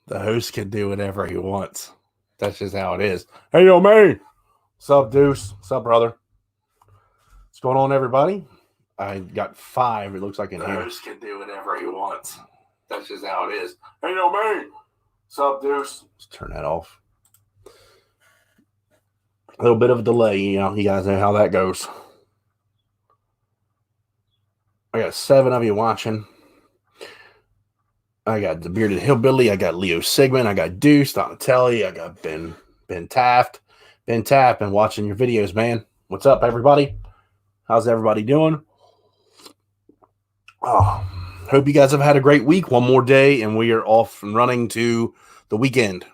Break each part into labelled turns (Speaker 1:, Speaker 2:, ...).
Speaker 1: The host can do whatever he wants. That's just how it is. Hey, yo, man. What's up, Deuce? What's up, brother? What's going on, everybody? I got 5, it looks like, in here. The host can do whatever he wants. That's just how it is. Hey, yo, man. What's up, Deuce? Let's turn that off. A little bit of a delay, you guys know how that goes. I got 7 of you watching. I got the Bearded Hillbilly. I got Leo Sigmund. I got Deuce, Donatelli. I got Ben Taft. Ben Taft, been watching your videos, man. What's up, everybody? How's everybody doing? Oh, hope you guys have had a great week. One more day, and we are off and running to the weekend.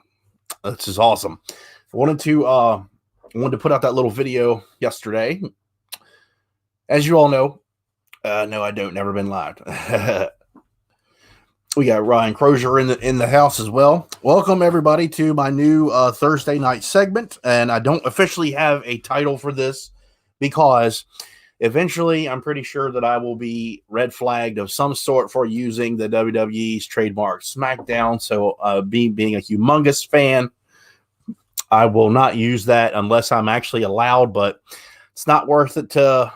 Speaker 1: This is awesome. I wanted to put out that little video yesterday. As you all know, no, I don't. Never been live. We got Ryan Crozier in the house as well. Welcome, everybody, to my new Thursday night segment. And I don't officially have a title for this because eventually I'm pretty sure that I will be red flagged of some sort for using the WWE's trademark SmackDown. So being a humongous fan, I will not use that unless I'm actually allowed. But it's not worth it to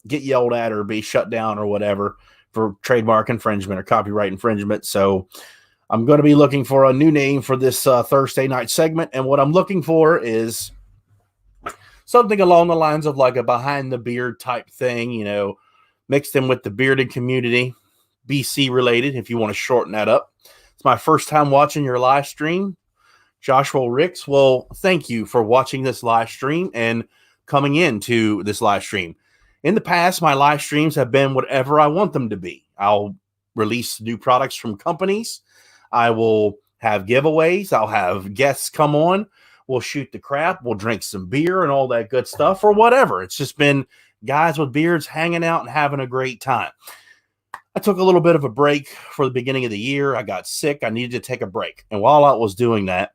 Speaker 1: get yelled at or be shut down or whatever for trademark infringement or copyright infringement. So I'm going to be looking for a new name for this Thursday night segment. And what I'm looking for is something along the lines of like a behind the beard type thing, mixed in with the bearded community, BC related, if you want to shorten that up. It's my first time watching your live stream. Joshua Ricks, well, thank you for watching this live stream and coming into this live stream. In the past, my live streams have been whatever I want them to be. I'll release new products from companies. I will have giveaways. I'll have guests come on. We'll shoot the crap. We'll drink some beer and all that good stuff or whatever. It's just been guys with beards hanging out and having a great time. I took a little bit of a break for the beginning of the year. I got sick. I needed to take a break. And while I was doing that,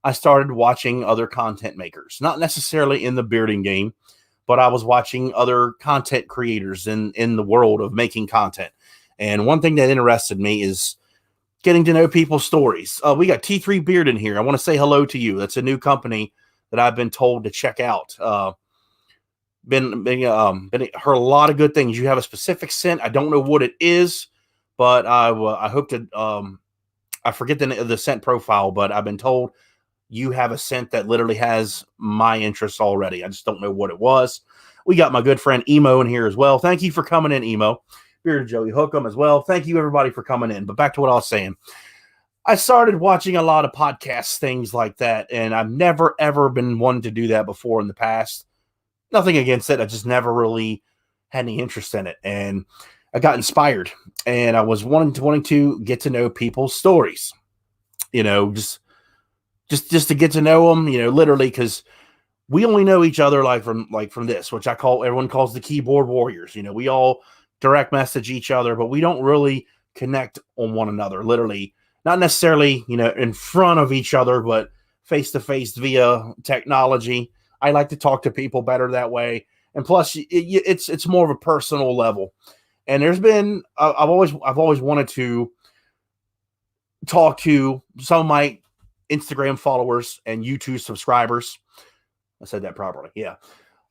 Speaker 1: I started watching other content makers, not necessarily in the bearding game, but I was watching other content creators in the world of making content. And one thing that interested me is getting to know people's stories. We got T3 Beard in here. I want to say hello to you. That's a new company that I've been told to check out. Been heard a lot of good things. You have a specific scent. I don't know what it is, but I hope to, I forget the scent profile, but I've been told you have a scent that literally has my interests already. I just don't know what it was. We got my good friend Emo in here as well. Thank you for coming in, Emo. Bearded Joey Hookem as well. Thank you, everybody, for coming in. But back to what I was saying. I started watching a lot of podcasts, things like that, and I've never, ever been one to do that before in the past. Nothing against it. I just never really had any interest in it. And I got inspired, and I was wanting to get to know people's stories. Just to get to know them, literally, because we only know each other from this, which everyone calls the keyboard warriors. We all direct message each other, but we don't really connect on one another, literally, not necessarily, in front of each other, but face to face via technology. I like to talk to people better that way. And plus it's more of a personal level. And there's been, I've always wanted to talk to some of my Instagram followers and YouTube subscribers. I said that properly. Yeah.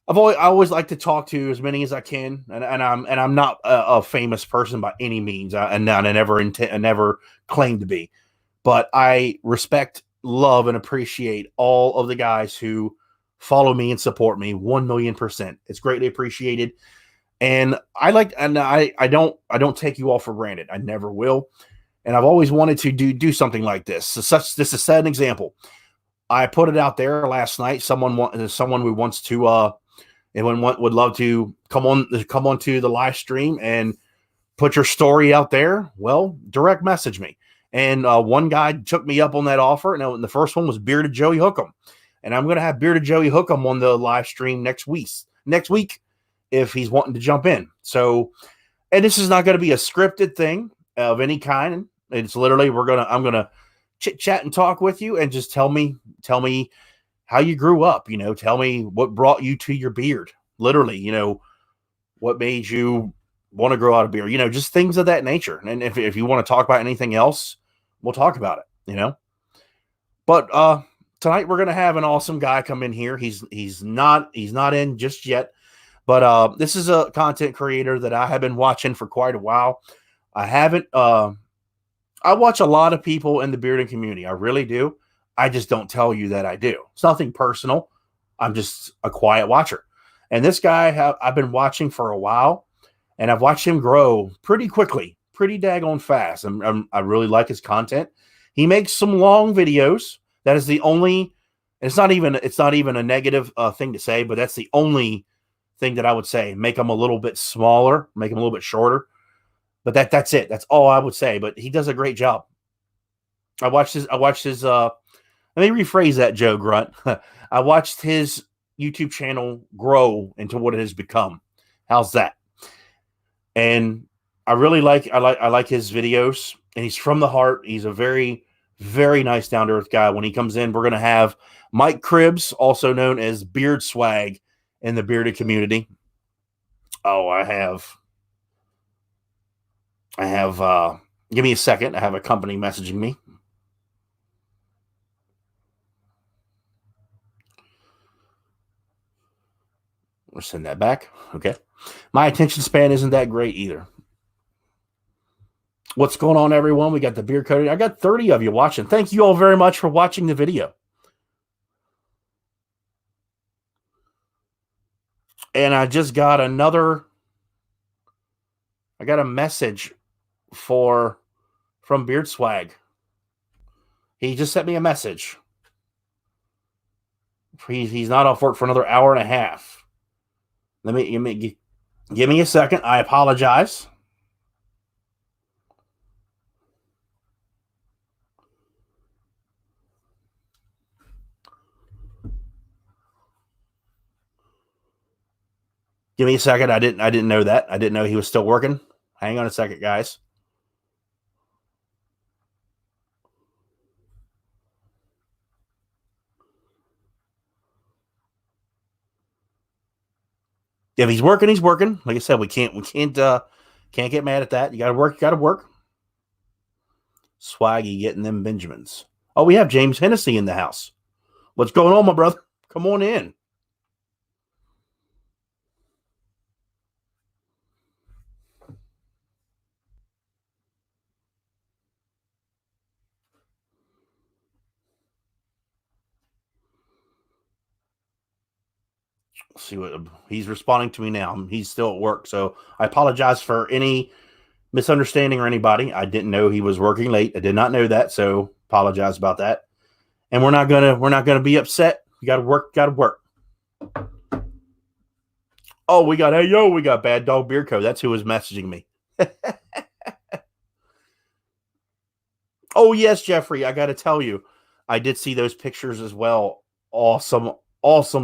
Speaker 1: I always like to talk to as many as I can. And I'm not a famous person by any means. I never claim to be, but I respect, love, and appreciate all of the guys who follow me and support me 1,000,000%. It's greatly appreciated. And I don't take you all for granted. I never will. And I've always wanted to do something like this. This is an example. I put it out there last night. Someone who wants to, anyone would love to come on to the live stream and put your story out there. Well, direct message me. And one guy took me up on that offer. And the first one was Bearded Joey Hookem. And I'm going to have Bearded Joey Hookem on the live stream next week if he's wanting to jump in. So, and this is not going to be a scripted thing of any kind. It's literally I'm gonna chit chat and talk with you and just tell me how you grew up. Tell me what brought you to your beard. Literally, what made you want to grow out a beard. Just things of that nature. And if you want to talk about anything else, we'll talk about it. you know. But tonight we're gonna have an awesome guy come in here. He's not in just yet, but this is a content creator that I have been watching for quite a while. I haven't. I watch a lot of people in the bearding community. I really do. I just don't tell you that I do. It's nothing personal. I'm just a quiet watcher. And this guy I've been watching for a while, and I've watched him grow pretty quickly, pretty daggone fast. I really like his content. He makes some long videos. That is the only. It's not even a negative thing to say, but that's the only thing that I would say. Make them a little bit smaller, make them a little bit shorter. But that's it. That's all I would say. But he does a great job. I watched his. Let me rephrase that, Joe Grunt. I watched his YouTube channel grow into what it has become. How's that? And I really like his videos, and he's from the heart. He's a very, very nice, down to earth guy. When he comes in, we're gonna have Mike Cribbs, also known as Beard Swag in the bearded community. Oh, I have give me a second. I have a company messaging me. We'll send that back. Okay. My attention span isn't that great either. What's going on, everyone? We got the beard coating. I got 30 of you watching. Thank you all very much for watching the video. And I just got a message from Beard Swag. He just sent me a message. He's not off work for another hour and a half. Give me a second. I apologize. Give me a second. I didn't know that. I didn't know he was still working. Hang on a second, guys. If he's working, he's working. Like I said, we can't get mad at that. You gotta work. Swaggy getting them Benjamins. Oh, we have James Hennessy in the house. What's going on, my brother? Come on in. Let's see what he's responding to me now. He's still at work, so I apologize for any misunderstanding or anybody. I didn't know he was working late. I did not know that, so apologize about that. And we're not gonna be upset. You gotta work. Oh, we got Bad Dog Beer Co. That's who was messaging me. Oh yes, Jeffrey, I gotta tell you, I did see those pictures as well. Awesome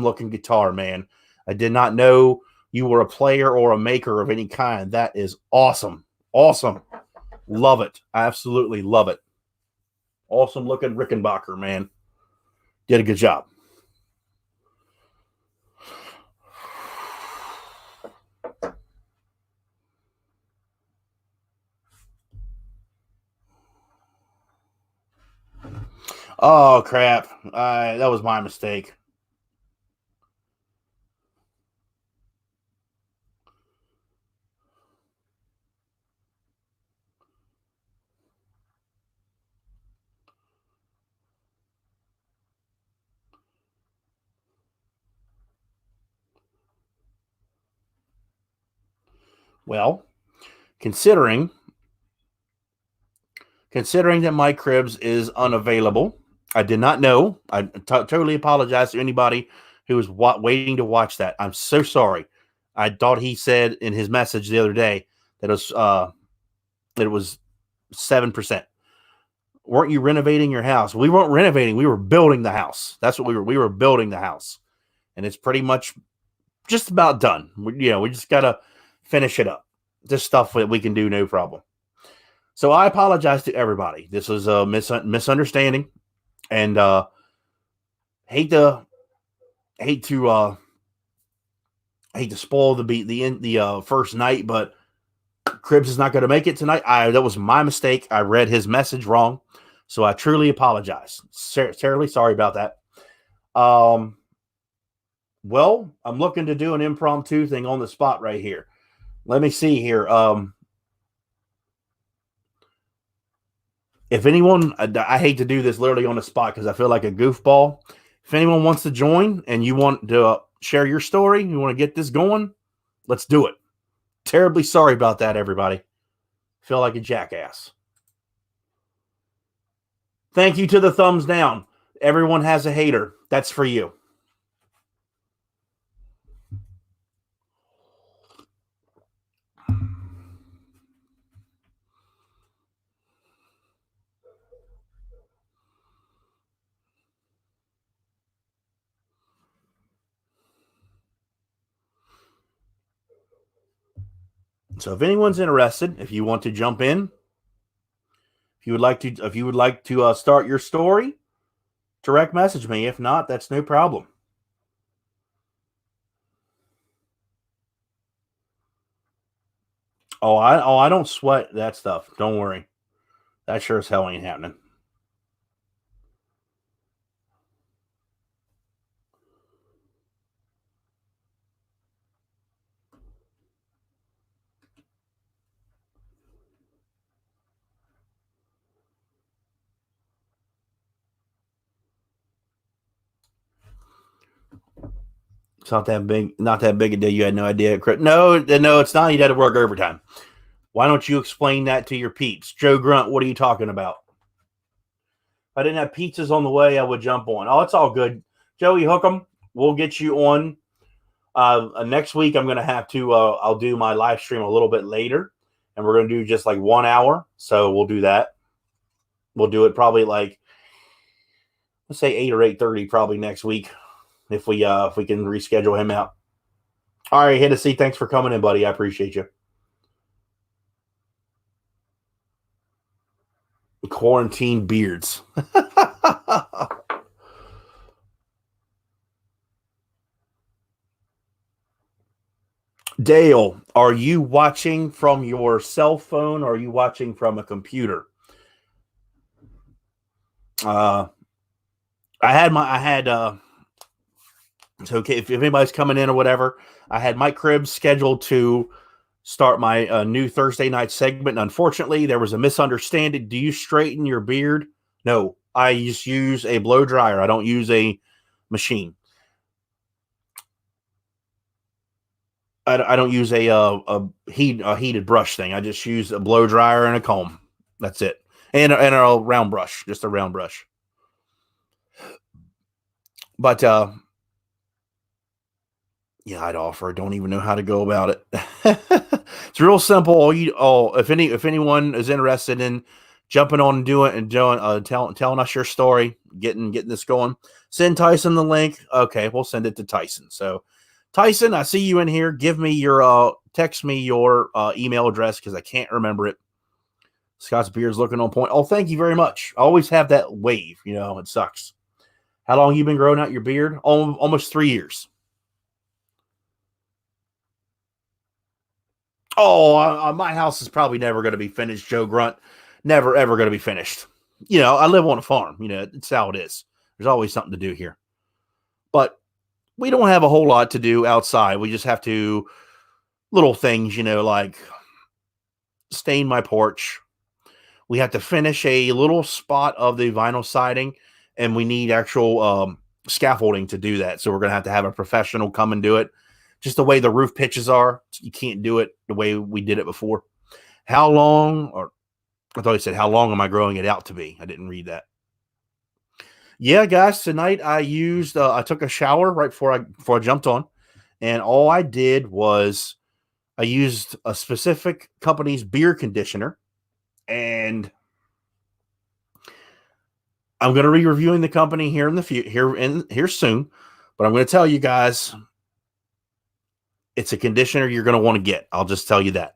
Speaker 1: looking guitar, man. I did not know you were a player or a maker of any kind. That is awesome. Love it. I absolutely love it. Awesome looking Rickenbacker, man. Did a good job. Oh, crap. That was my mistake. Well, considering that Mike Cribbs is unavailable, I did not know. I totally apologize to anybody who was waiting to watch that. I'm so sorry. I thought he said in his message the other day that it was 7%. Weren't you renovating your house? We weren't renovating. We were building the house. That's what we were. We were building the house, and it's pretty much just about done. We just gotta finish it up. This stuff that we can do, no problem. So I apologize to everybody. This was a misunderstanding, and hate to spoil the first night, but Cribbs is not going to make it tonight. That was my mistake. I read his message wrong. So I truly apologize. Terribly sorry about that. Well, I'm looking to do an impromptu thing on the spot right here. Let me see here. If anyone, I hate to do this literally on the spot because I feel like a goofball. If anyone wants to join and you want to share your story, you want to get this going, let's do it. Terribly sorry about that, everybody. Feel like a jackass. Thank you to the thumbs down. Everyone has a hater. That's for you. So if anyone's interested, if you want to jump in, if you would like to start your story, direct message me. If not, that's no problem. I don't sweat that stuff. Don't worry. That sure as hell ain't happening. It's not that big a deal. You had no idea. No, it's not. You had to work overtime. Why don't you explain that to your peeps? Joe Grunt, what are you talking about? If I didn't have pizzas on the way, I would jump on. Oh, it's all good. Joey, hook them. We'll get you on. Next week, I'm going to have to, I'll do my live stream a little bit later, and we're going to do just like 1 hour. So we'll do that. We'll do it probably like, let's say 8 or 8:30 probably next week if we can reschedule him out. All right, Hennessy, thanks for coming in, buddy. I appreciate you. Quarantine beards. Dale, are you watching from your cell phone or are you watching from a computer? I had so okay, if anybody's coming in or whatever, I had Mike Cribbs scheduled to start my new Thursday night segment. And unfortunately, there was a misunderstanding. Do you straighten your beard? No, I just use a blow dryer. I don't use a machine. I don't use a heated brush thing. I just use a blow dryer and a comb. That's it, and a round brush, just a round brush. But yeah, I'd offer. I don't even know how to go about it. It's real simple. If anyone is interested in jumping on and doing telling us your story, getting this going, send Tyson the link. Okay, we'll send it to Tyson. So Tyson, I see you in here. Give me your text me your email address because I can't remember it. Scott's beard's looking on point. Oh, thank you very much. I always have that wave. It sucks. How long you been growing out your beard? Almost 3 years. Oh, my house is probably never going to be finished, Joe Grunt. Never, ever going to be finished. I live on a farm. It's how it is. There's always something to do here. But we don't have a whole lot to do outside. We just have to, little things, like stain my porch. We have to finish a little spot of the vinyl siding, and we need actual scaffolding to do that. So we're going to have a professional come and do it. Just the way the roof pitches are, you can't do it the way we did it before. How long, or I thought he said, how long am I growing it out to be? I didn't read that. Yeah, guys, tonight I took a shower right before I jumped on, and all I did was I used a specific company's beard conditioner, and I'm going to be reviewing the company here soon, but I'm going to tell you guys, it's a conditioner you're going to want to get. I'll just tell you that.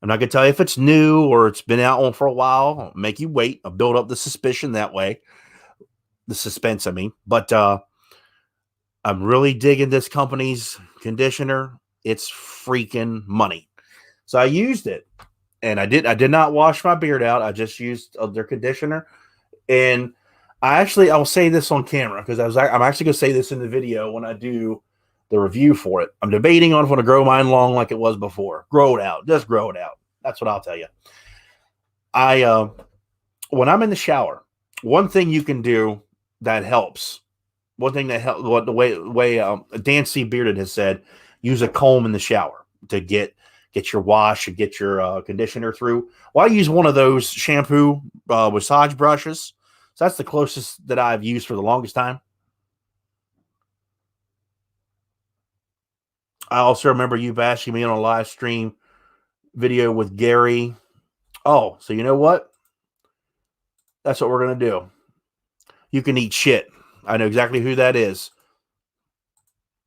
Speaker 1: I'm not going to tell you if it's new or it's been out on for a while. I'll make you wait. I'll build up the suspicion that way. The suspense, I mean. But I'm really digging this company's conditioner. It's freaking money. So I used it, and I did not wash my beard out. I just used their conditioner. And I'll say this on camera because I'm actually going to say this in the video when I do the review for it. I'm debating on if I want to grow mine long like it was before. Grow it out. Just grow it out. That's what I'll tell you. When I'm in the shower, one thing you can do that helps, what the way Dancy Bearded has said, use a comb in the shower to get your wash and get your conditioner through. Well, I use one of those shampoo massage brushes. So that's the closest that I've used for the longest time. I also remember you bashing me on a live stream video with Gary. Oh, so you know what? That's what we're going to do. You can eat shit. I know exactly who that is.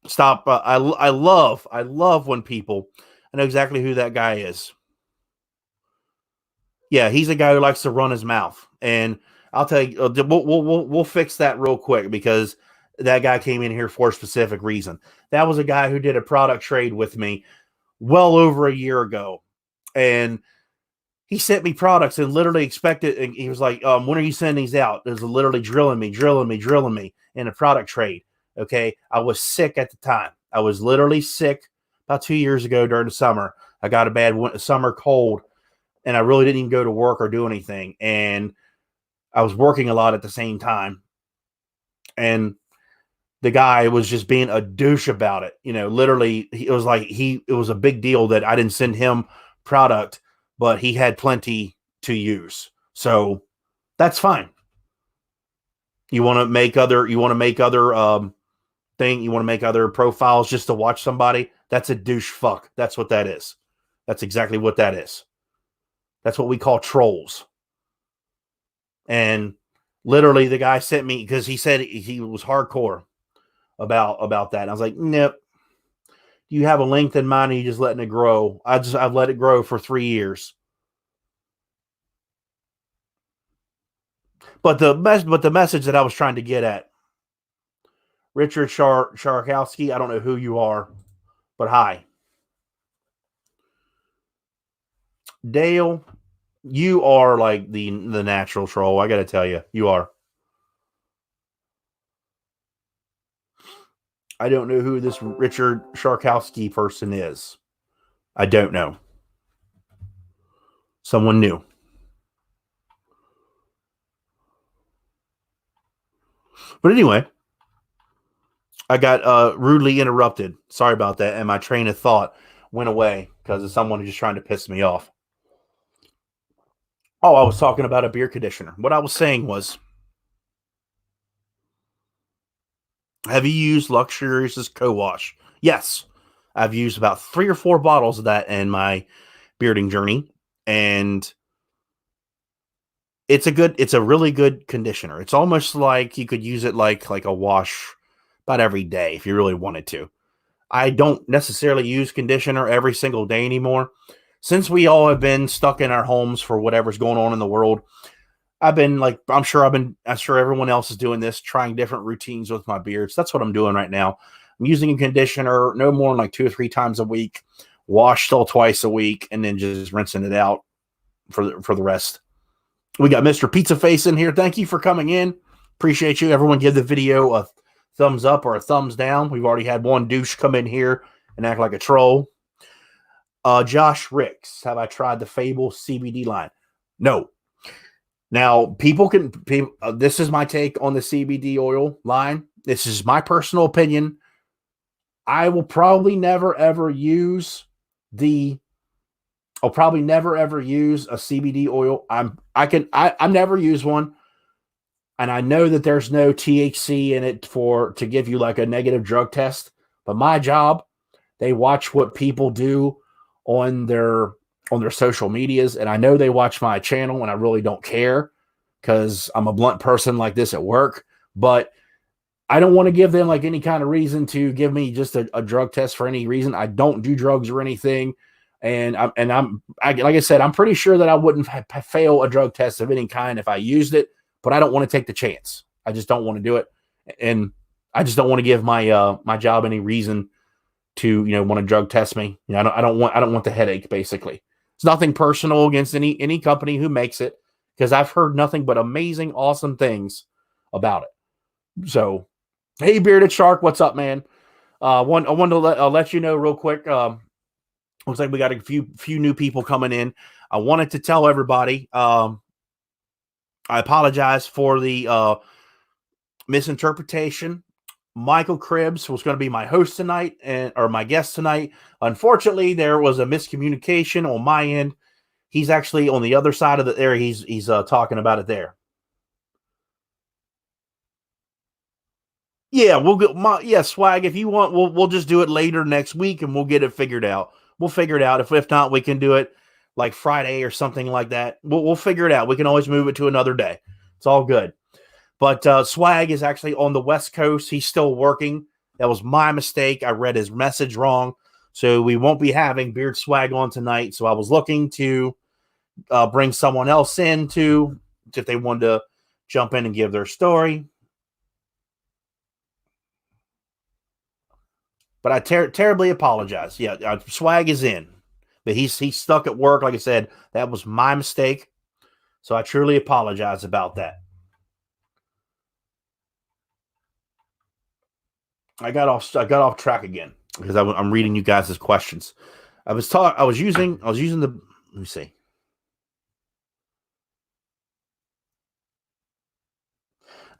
Speaker 1: Stop. I love when people, I know exactly who that guy is. Yeah, he's a guy who likes to run his mouth. And I'll tell you, we'll fix that real quick because that guy came in here for a specific reason. That was a guy who did a product trade with me well over a year ago. And he sent me products and literally expected, and he was like, when are you sending these out? It was literally drilling me in a product trade. Okay. I was sick at the time. I was literally sick about 2 years ago during the summer. I got a bad summer cold and I really didn't even go to work or do anything. And I was working a lot at the same time. And the guy was just being a douche about it. You know, literally it was a big deal that I didn't send him product, but he had plenty to use. So that's fine. You want to make other profiles just to watch somebody. That's a douche fuck. That's what that is. That's exactly what that is. That's what we call trolls. And literally the guy sent me because he said he was hardcore about that. And I was like, nope. You have a length in mind and you're just letting it grow. I've let it grow for 3 years. But the message that I was trying to get at, Richard Sharkowski, I don't know who you are, but hi. Dale, you are like the natural troll. I got to tell you, you are. I don't know who this Richard Sharkowski person is. I don't know. Someone new. But anyway, I got rudely interrupted. Sorry about that. And my train of thought went away because of someone who's just trying to piss me off. Oh, I was talking about a beard conditioner. What I was saying was, have you used Luxurious's co-wash? Yes. I've used about 3 or 4 bottles of that in my bearding journey. And it's a really good conditioner. It's almost like you could use it like a wash about every day if you really wanted to. I don't necessarily use conditioner every single day anymore. Since we all have been stuck in our homes for whatever's going on in the world, I've been like, I'm sure everyone else is doing this, trying different routines with my beards. That's what I'm doing right now. I'm using a conditioner no more than like 2 or 3 times a week, wash still twice a week, and then just rinsing it out for the rest. We got Mr. Pizza Face in here. Thank you for coming in. Appreciate you. Everyone give the video a thumbs up or a thumbs down. We've already had one douche come in here and act like a troll. Josh Ricks, have I tried the Fable CBD line? No. Now, this is my take on the CBD oil line. This is my personal opinion. I will probably never ever use I'll probably never ever use a CBD oil. I've never used one. And I know that there's no THC in it to give you like a negative drug test. But my job, they watch what people do on their social medias. And I know they watch my channel and I really don't care because I'm a blunt person like this at work. But I don't want to give them like any kind of reason to give me just a drug test for any reason. I don't do drugs or anything. And like I said, I'm pretty sure that I wouldn't fail a drug test of any kind if I used it, but I don't want to take the chance. I just don't want to do it. And I just don't want to give my job any reason to, want to drug test me. I don't want the headache, basically. It's nothing personal against any company who makes it. because I've heard nothing but amazing, awesome things about it. So, hey, Bearded Shark, what's up, man? I wanted to let you know real quick. Looks like we got a few new people coming in. I wanted to tell everybody. I apologize for the misinterpretation. Michael Cribbs was going to be my host tonight or my guest tonight. Unfortunately, there was a miscommunication on my end. He's actually on the other side of the area. He's talking about it there. Yeah, we'll get Swag. If you want, we'll just do it later next week, and we'll get it figured out. We'll figure it out. If not, we can do it like Friday or something like that. We'll figure it out. We can always move it to another day. It's all good. But Swag is actually on the West Coast. He's still working. That was my mistake. I read his message wrong. So we won't be having Beard Swag on tonight. So I was looking to bring someone else in to, if they wanted to jump in and give their story. But I terribly apologize. Yeah, Swag is in. But he's stuck at work. Like I said, that was my mistake. So I truly apologize about that. I got off track again because I'm reading you guys' questions. I was using the, let me see.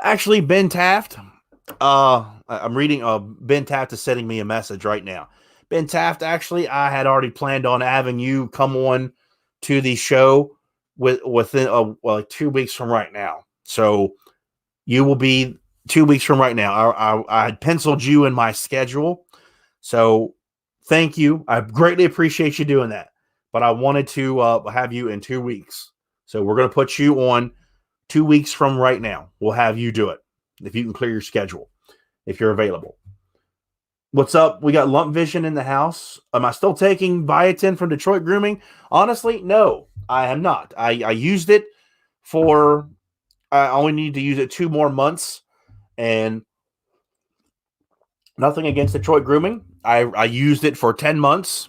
Speaker 1: Actually, Ben Taft. I'm reading. Ben Taft is sending me a message right now. Ben Taft. Actually, I had already planned on having you come on to the show within like 2 weeks from right now. So you will be 2 weeks from right now. I had penciled you in my schedule. So thank you. I greatly appreciate you doing that. But I wanted to have you in 2 weeks. So we're going to put you on 2 weeks from right now. We'll have you do it if you can clear your schedule, if you're available. What's up? We got Lump Vision in the house. Am I still taking biotin from Detroit Grooming? Honestly, no, I am not. I used it for, I only need to use it 2 more months, and nothing against Detroit Grooming. I used it for 10 months.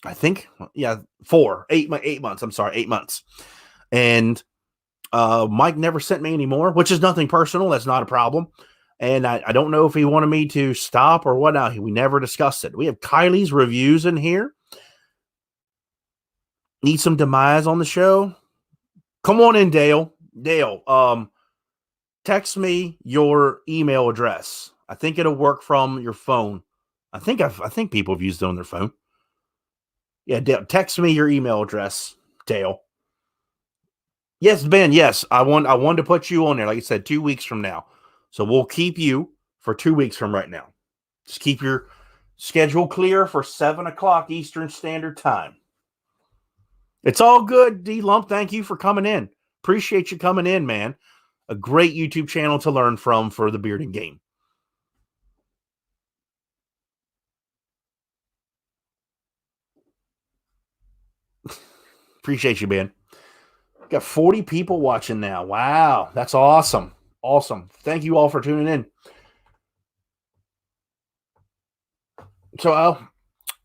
Speaker 1: I think, yeah, 8 months. I'm sorry, 8 months. And Mike never sent me any more, which is nothing personal. That's not a problem. And I don't know if he wanted me to stop or whatnot. We never discussed it. We have Kylie's reviews in here. Need some Demyze on the show? Come on in, Dale. Dale, text me your email address. I think it'll work from your phone. I think people have used it on their phone. Yeah, Dale, text me your email address, Dale. Yes, Ben. Yes, I wanted to put you on there. Like I said, 2 weeks from now. So we'll keep you for 2 weeks from right now. Just keep your schedule clear for 7 o'clock Eastern Standard Time. It's all good, D-Lump. Thank you for coming in. Appreciate you coming in, man. A great YouTube channel to learn from for the bearding game. Appreciate you, man. Got 40 people watching now. Wow, that's awesome. Awesome. Thank you all for tuning in. So I'm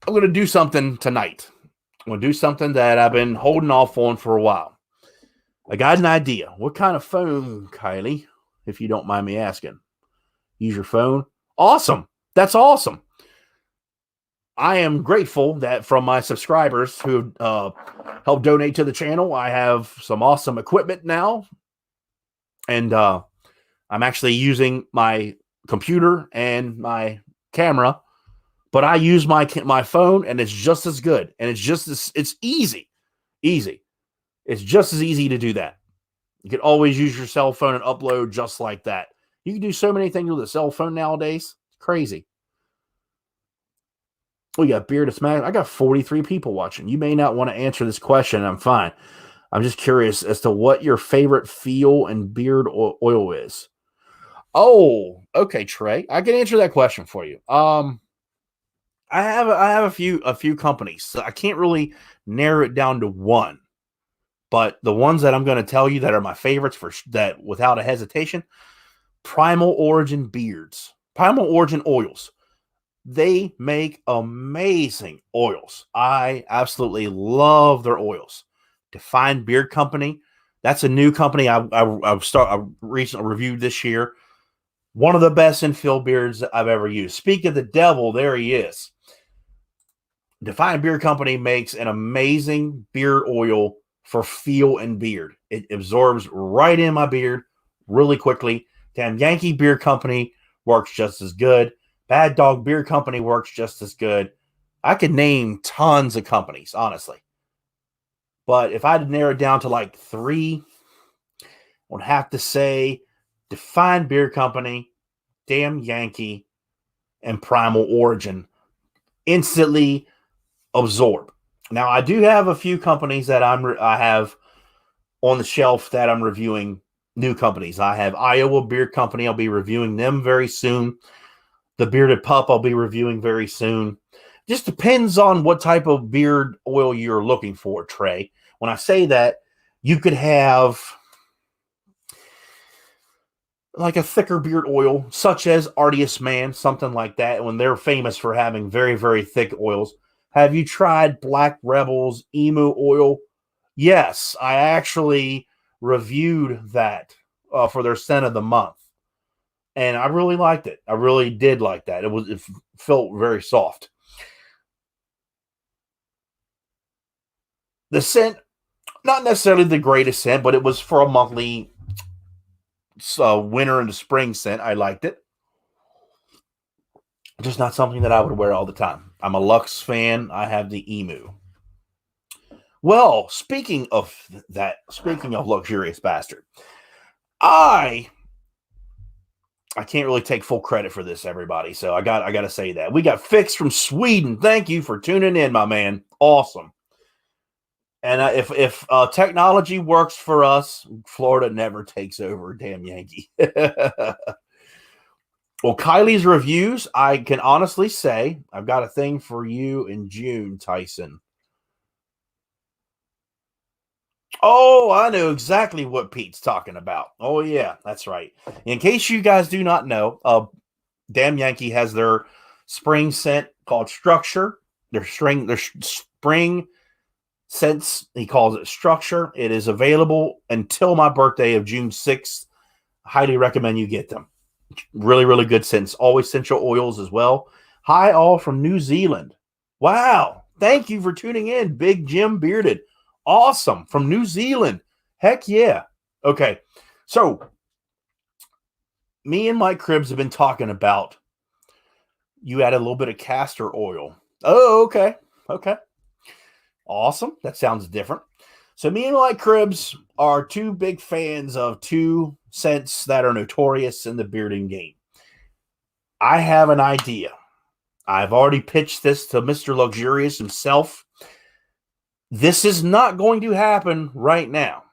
Speaker 1: going to do something tonight. I'm going to do something that I've been holding off on for a while. I got an idea. What kind of phone, Kylie, if you don't mind me asking? Use your phone? Awesome. That's awesome. I am grateful that from my subscribers who helped donate to the channel, I have some awesome equipment now. And I'm actually using my computer and my camera, but I use my phone, and it's just as good. And it's easy. It's just as easy to do that. You can always use your cell phone and upload just like that. You can do so many things with a cell phone nowadays. It's crazy. We got Beard of Smash. I got 43 people watching. You may not want to answer this question. I'm fine. I'm just curious as to what your favorite feel and beard oil is. Oh, okay, Trey. I can answer that question for you. I have a few companies. So I can't really narrow it down to one. But the ones that I'm going to tell you that are my favorites for that without a hesitation, Primal Origin beards, Primal Origin oils. They make amazing oils. I absolutely love their oils. Define Beard Company. That's a new company I recently reviewed this year. One of the best infill beards I've ever used. Speak of the devil, there he is. Defiant Beard Company makes an amazing beard oil for feel and beard. It absorbs right in my beard really quickly. Damn Yankee Beard Company works just as good. Bad Dog Beard Company works just as good. I could name tons of companies, honestly. But if I had to narrow it down to like 3, I would have to say Defiant Beard Company, Damn Yankee, and Primal Origin. Instantly absorb. Now, I do have a few companies that I have on the shelf that I'm reviewing. New companies. I have Iowa Beard Company. I'll be reviewing them very soon. The Bearded Pup I'll be reviewing very soon. Just depends on what type of beard oil you're looking for, Trey. When I say that, you could have like a thicker beard oil, such as Artius Man, something like that, when they're famous for having very, very thick oils. Have you tried Black Rebel's Emu oil? Yes, I actually reviewed that for their scent of the month, and I really liked it. I really did like that. It felt very soft. The scent, not necessarily the greatest scent, but it was for a monthly winter and the spring scent. I liked it. Just not something that I would wear all the time. I'm a Lux fan. I have the Emu. Well, speaking of luxurious bastard, I can't really take full credit for this, everybody. So I got to say that we got Fix from Sweden. Thank you for tuning in, my man. Awesome. And if technology works for us, Florida never takes over. Damn Yankee. Well, Kylie's reviews, I can honestly say I've got a thing for you in June, Tyson. Oh, I know exactly what Pete's talking about. Oh, yeah, that's right. In case you guys do not know, Damn Yankee has their spring scent called Structure. Their spring scents, he calls it Structure. It is available until my birthday of June 6th. Highly recommend you get them. Really, really good scents. Always essential oils as well. Hi, all from New Zealand. Wow. Thank you for tuning in, Big Jim Bearded. Awesome. From New Zealand. Heck yeah. Okay. So, me and Mike Cribbs have been talking about you add a little bit of castor oil. Oh, okay. Okay. Awesome. That sounds different. So, me and Mike Cribbs are 2 big fans of 2 scents that are notorious in the bearding game. I have an idea. I've already pitched this to Mr. Luxurious himself. This is not going to happen right now.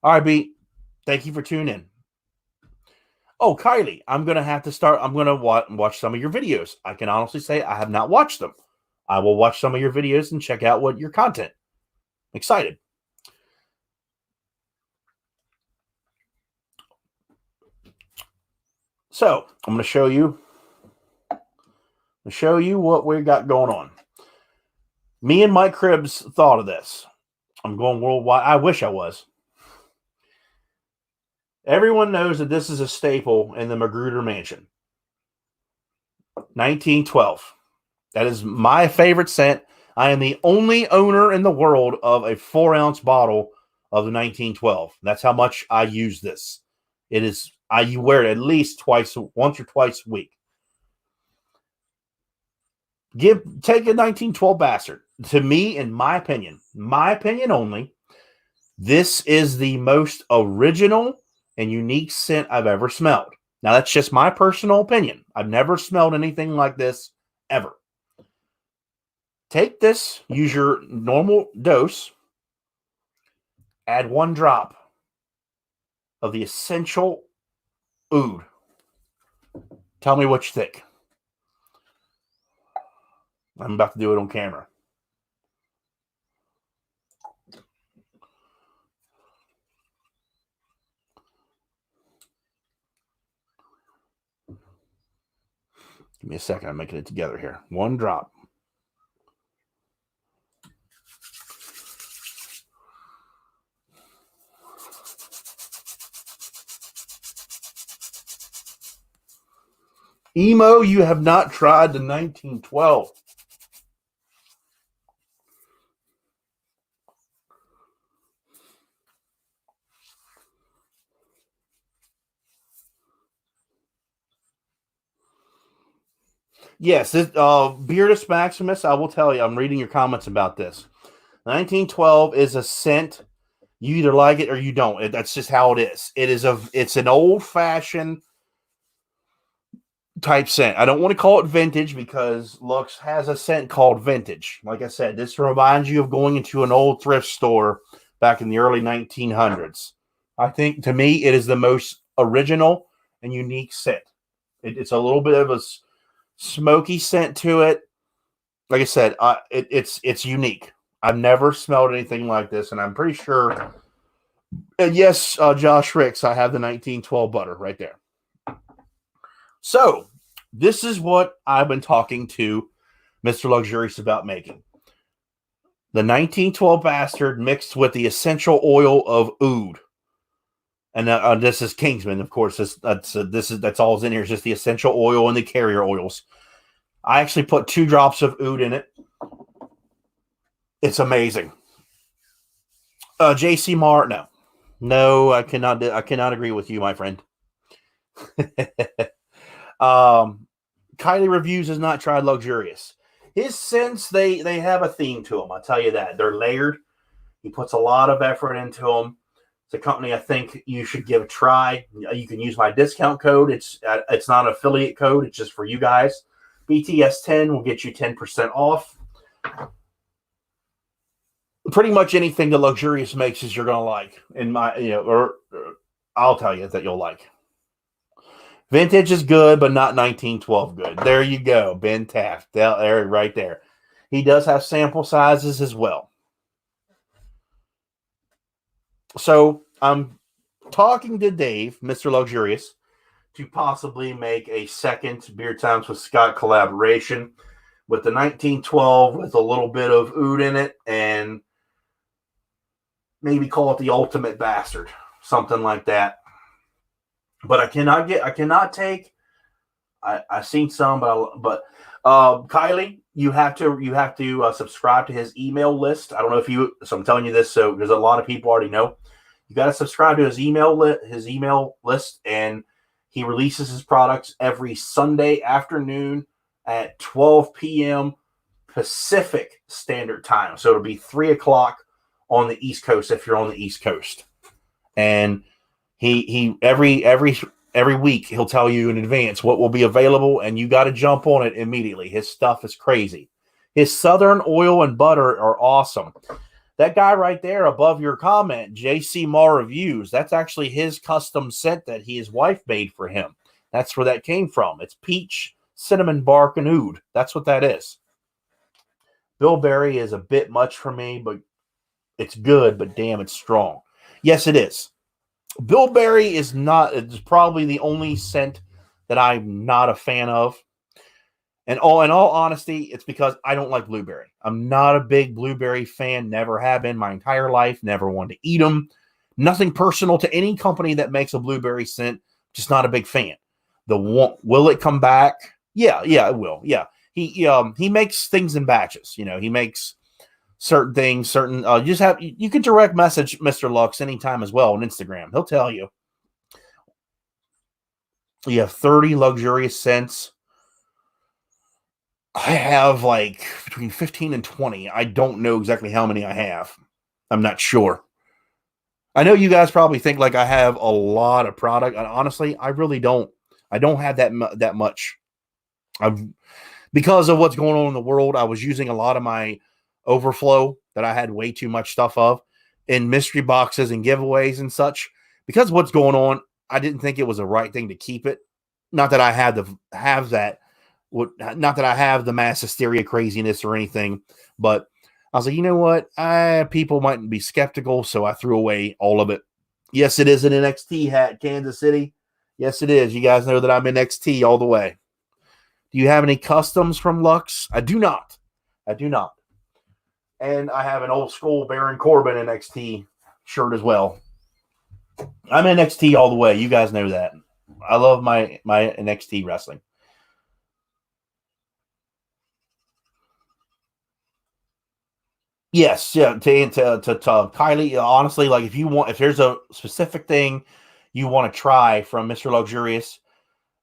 Speaker 1: All right, B. Thank you for tuning in. Oh, Kylie, I'm going to have to start. I'm going to watch some of your videos. I can honestly say I have not watched them. I will watch some of your videos and check out what your content. Excited. So I'm going to show you what we got going on. Me and Mike Cribbs thought of this. I'm going worldwide. I wish I was. Everyone knows that this is a staple in the Magruder Mansion. 1912. That is my favorite scent. I am the only owner in the world of a 4-ounce bottle of the 1912. That's how much I use this. It is, you wear it at least once or twice a week. Take a 1912 bastard. To me, in my opinion only, this is the most original and unique scent I've ever smelled. Now, that's just my personal opinion. I've never smelled anything like this ever. Take this, use your normal dose, add 1 drop of the essential oud. Tell me what you think. I'm about to do it on camera. Give me a second. I'm making it together here. 1 drop. Emo, you have not tried the 1912. Yes, this, Beardus Maximus, I will tell you, I'm reading your comments about this. 1912 is a scent. You either like it or you don't. That's just how it is. It's an old-fashioned type scent. I don't want to call it vintage because Lux has a scent called vintage. Like I said, this reminds you of going into an old thrift store back in the early 1900s. I think to me, it is the most original and unique scent. It's a little bit of a smoky scent to it. Like I said, it's unique. I've never smelled anything like this, and I'm pretty sure. And yes, Josh Ricks, I have the 1912 butter right there. So this is what I've been talking to Mr. Luxurious about making. The 1912 Bastard mixed with the essential oil of oud. And this is Kingsman, of course. That's all in here. It's just the essential oil and the carrier oils. I actually put 2 drops of oud in it. It's amazing. JC Mar, no, I cannot agree with you, my friend. Kylie Reviews has not tried Luxurious. His scents, they have a theme to them. I'll tell you that. They're layered. He puts a lot of effort into them. It's a company I think you should give a try. You can use my discount code. It's not an affiliate code. It's just for you guys. BTS10 will get you 10% off. Pretty much anything that Luxurious makes is you're going to like. Or I'll tell you that you'll like. Vintage is good, but not 1912 good. There you go. Ben Taft. There, right there. He does have sample sizes as well. So I'm talking to Dave, Mr. Luxurious, to possibly make a second Beer Times with Scott collaboration with the 1912 with a little bit of oud in it and maybe call it the Ultimate Bastard, something like that. But I've seen some, but Kylie, you have to subscribe to his email list. I don't know if you, so I'm telling you this, so because a lot of people already know, you got to subscribe to his email list, and he releases his products every Sunday afternoon at 12 p.m. Pacific Standard Time. So it'll be 3 o'clock on the East Coast if you're on the East Coast, and he every week he'll tell you in advance what will be available, and you got to jump on it immediately. His stuff is crazy. His Southern oil and butter are awesome. That guy right there above your comment, JC Mar Reviews, that's actually his custom scent that his wife made for him. That's where that came from. It's peach, cinnamon bark, and oud. That's what that is. Bilberry is a bit much for me, but it's good, but damn, it's strong. Yes, it is. Bilberry is it's probably the only scent that I'm not a fan of. And in all honesty, it's because I don't like blueberry. I'm not a big blueberry fan. Never have been my entire life. Never wanted to eat them. Nothing personal to any company that makes a blueberry scent. Just not a big fan. Will it come back? Yeah, it will. Yeah, he makes things in batches. He makes certain things. You can direct message Mr. Lux anytime as well on Instagram. He'll tell you. You have 30 luxurious scents. I have like between 15 and 20. I don't know exactly how many I have. I'm not sure. I know you guys probably think like I have a lot of product. And honestly, I really don't. I don't have that much. Because of what's going on in the world, I was using a lot of my overflow that I had way too much stuff of in mystery boxes and giveaways and such. Because of what's going on, I didn't think it was the right thing to keep it. Not that I had to have that. Not that I have the mass hysteria craziness or anything, but I was like, you know what? People might be skeptical, so I threw away all of it. Yes, it is an NXT hat, Kansas City. Yes, it is. You guys know that I'm NXT all the way. Do you have any customs from Lux? I do not. And I have an old school Baron Corbin NXT shirt as well. I'm NXT all the way. You guys know that. I love my NXT wrestling. Yes, yeah. To Kylie, honestly, like if there's a specific thing you want to try from Mr. Luxurious,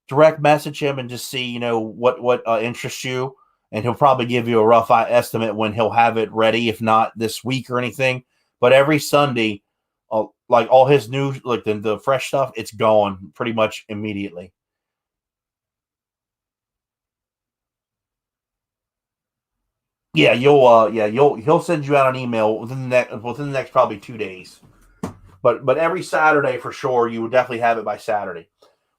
Speaker 1: direct message him and just see, what interests you, and he'll probably give you a rough estimate when he'll have it ready. If not this week or anything, but every Sunday, like all his new, like the fresh stuff, it's gone pretty much immediately. Yeah, he'll send you out an email within the next probably 2 days. But every Saturday for sure, you would definitely have it by Saturday.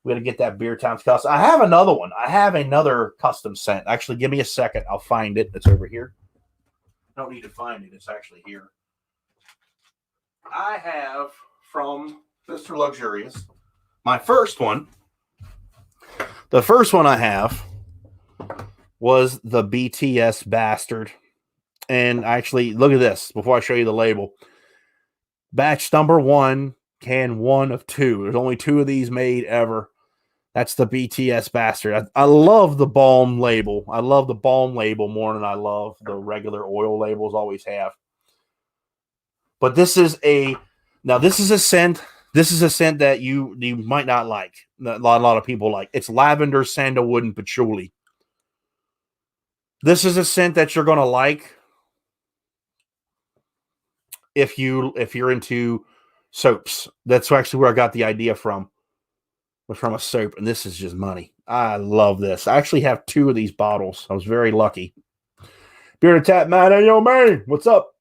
Speaker 1: We got to get that Beer Times custom. I have another one. I have another custom scent. Actually, give me a second. I'll find it. It's over here. I don't need to find it. It's actually here. I have from Mr. Luxurious. My first one. The first one I have was the BTS Bastard. And actually, look at this before I show you the label. Batch number 1, can 1 of 2. There's only 2 of these made ever. That's the BTS Bastard. I love the balm label. I love the balm label more than I love the regular oil labels, always have. But this is a scent. This is a scent that you might not like. A lot of people like. It's lavender, sandalwood, and patchouli. This is a scent that you're going to like if you're into soaps. That's actually where I got the idea from. Was from a soap, and this is just money. I love this. I actually have 2 of these bottles. I was very lucky. Bearded Tap Man and yo man, what's up?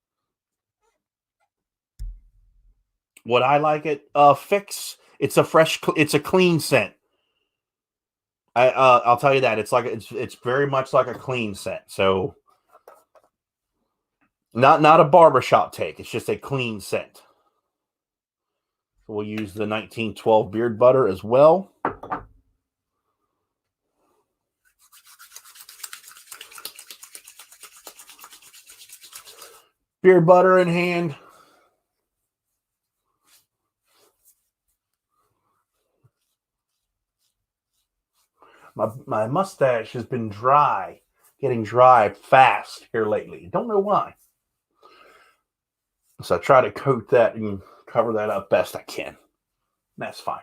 Speaker 1: Would I like it? Fix. It's a clean scent. I'll tell you that it's very much like a clean scent. So not a barbershop take. It's just a clean scent. So we'll use the 1912 beard butter as well. Beard butter in hand. My mustache has been getting dry fast here lately. Don't know why. So I try to coat that and cover that up best I can. That's fine.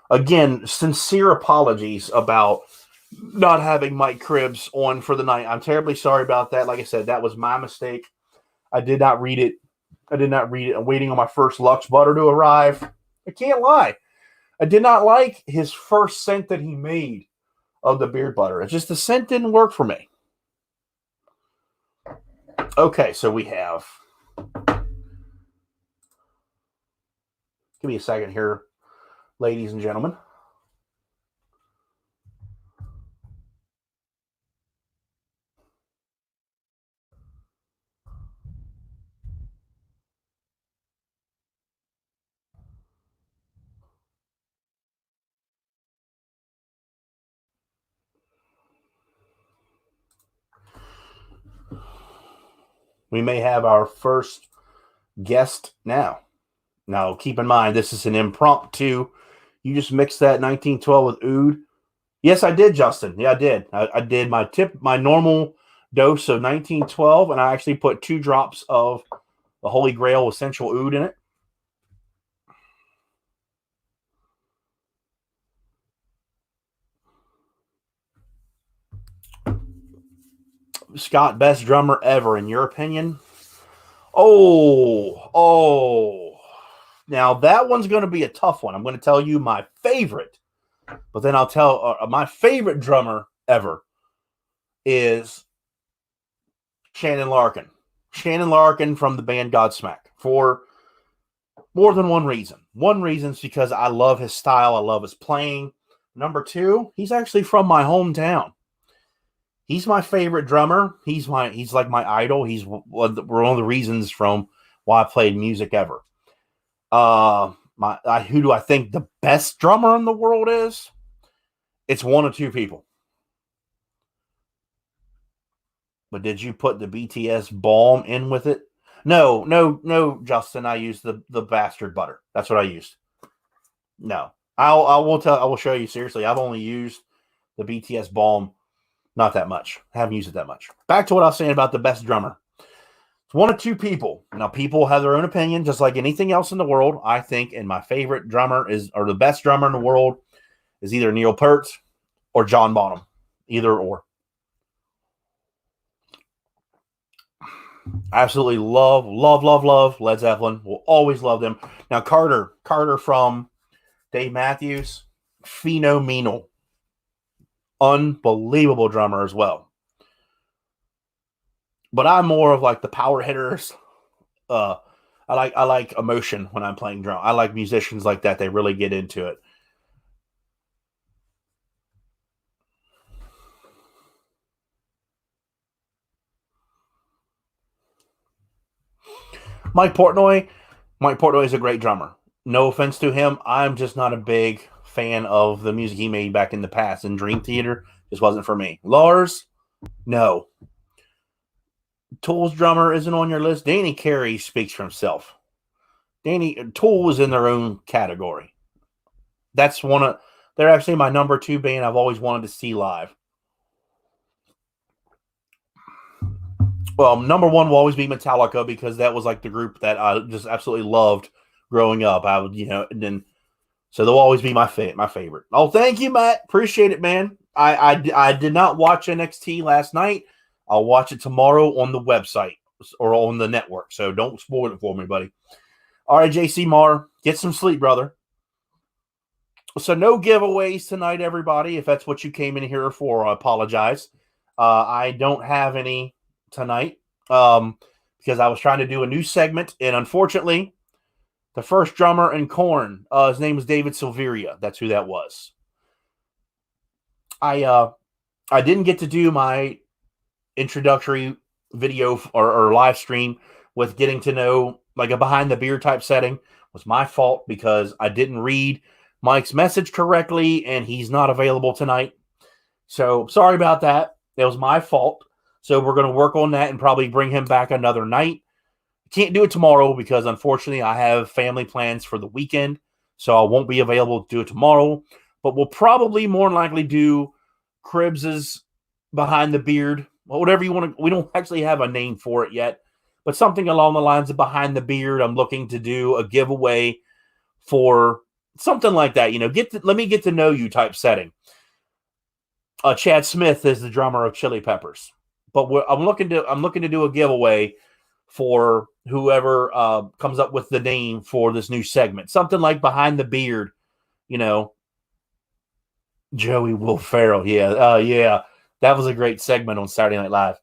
Speaker 1: Again, sincere apologies about not having Mike Cribbs on for the night. I'm terribly sorry about that. Like I said, that was my mistake. I did not read it. I'm waiting on my first Lux butter to arrive. I can't lie. I did not like his first scent that he made of the beard butter. It's just the scent didn't work for me. Okay, so we have. Give me a second here, ladies and gentlemen. We may have our first guest now. Now, keep in mind, this is an impromptu. You just mix that 1912 with oud. Yes, I did, Justin. Yeah, I did. I did my normal dose of 1912, and I actually put 2 drops of the Holy Grail essential oud in it. Scott, best drummer ever, in your opinion? Oh. Now, that one's going to be a tough one. I'm going to tell you my favorite, but then I'll tell my favorite drummer ever is Shannon Larkin. Shannon Larkin from the band Godsmack for more than one reason. One reason is because I love his style. I love his playing. Number 2, he's actually from my hometown. He's my favorite drummer. He's like my idol. He's one of the reasons from why I played music ever. Who do I think the best drummer in the world is? It's 1 or 2 people. But did you put the BTS balm in with it? No, Justin. I used the bastard butter. That's what I used. No, I will show you seriously. I've only used the BTS balm not that much. I haven't used it that much. Back to what I was saying about the best drummer. It's one of two people. Now, people have their own opinion, just like anything else in the world. I think, and my favorite drummer is, or the best drummer in the world is either Neil Peart or John Bonham. Either or. Absolutely love Led Zeppelin. Will always love them. Now, Carter from Dave Matthews, phenomenal. Unbelievable drummer as well. But I'm more of like the power hitters. I like emotion when I'm playing drum. I like musicians like that. They really get into it. Mike Portnoy is a great drummer. No offense to him. I'm just not a big fan of the music he made back in the past. And Dream Theater just wasn't for me. Lars, no. Tool's drummer isn't on your list. Danny Carey speaks for himself. Tool is in their own category. They're actually my number 2 band I've always wanted to see live. Well, number 1 will always be Metallica because that was like the group that I just absolutely loved growing up. So they'll always be my favorite. Oh, thank you, Matt. Appreciate it, man. I did not watch NXT last night. I'll watch it tomorrow on the website or on the network. So don't spoil it for me, buddy. All right, JC Marr, get some sleep, brother. So no giveaways tonight, everybody. If that's what you came in here for, I apologize. I don't have any tonight because I was trying to do a new segment, and unfortunately, the first drummer in Korn, his name was David Silveria. That's who that was. I didn't get to do my introductory video or live stream with getting to know like a behind the beard type setting. It was my fault because I didn't read Mike's message correctly, and he's not available tonight. So sorry about that. That was my fault. So we're going to work on that and probably bring him back another night. Can't do it tomorrow because unfortunately I have family plans for the weekend. So I won't be available to do it tomorrow. But we'll probably more likely do Cribbs's Behind the Beard. Whatever you want to. We don't actually have a name for it yet. But something along the lines of Behind the Beard. I'm looking to do a giveaway for something like that. Let me get to know you type setting. Chad Smith is the drummer of Chili Peppers. But I'm looking to do a giveaway for whoever comes up with the name for this new segment. Something like Behind the Beard, Joey Will Ferrell. Yeah. Yeah. That was a great segment on Saturday Night Live.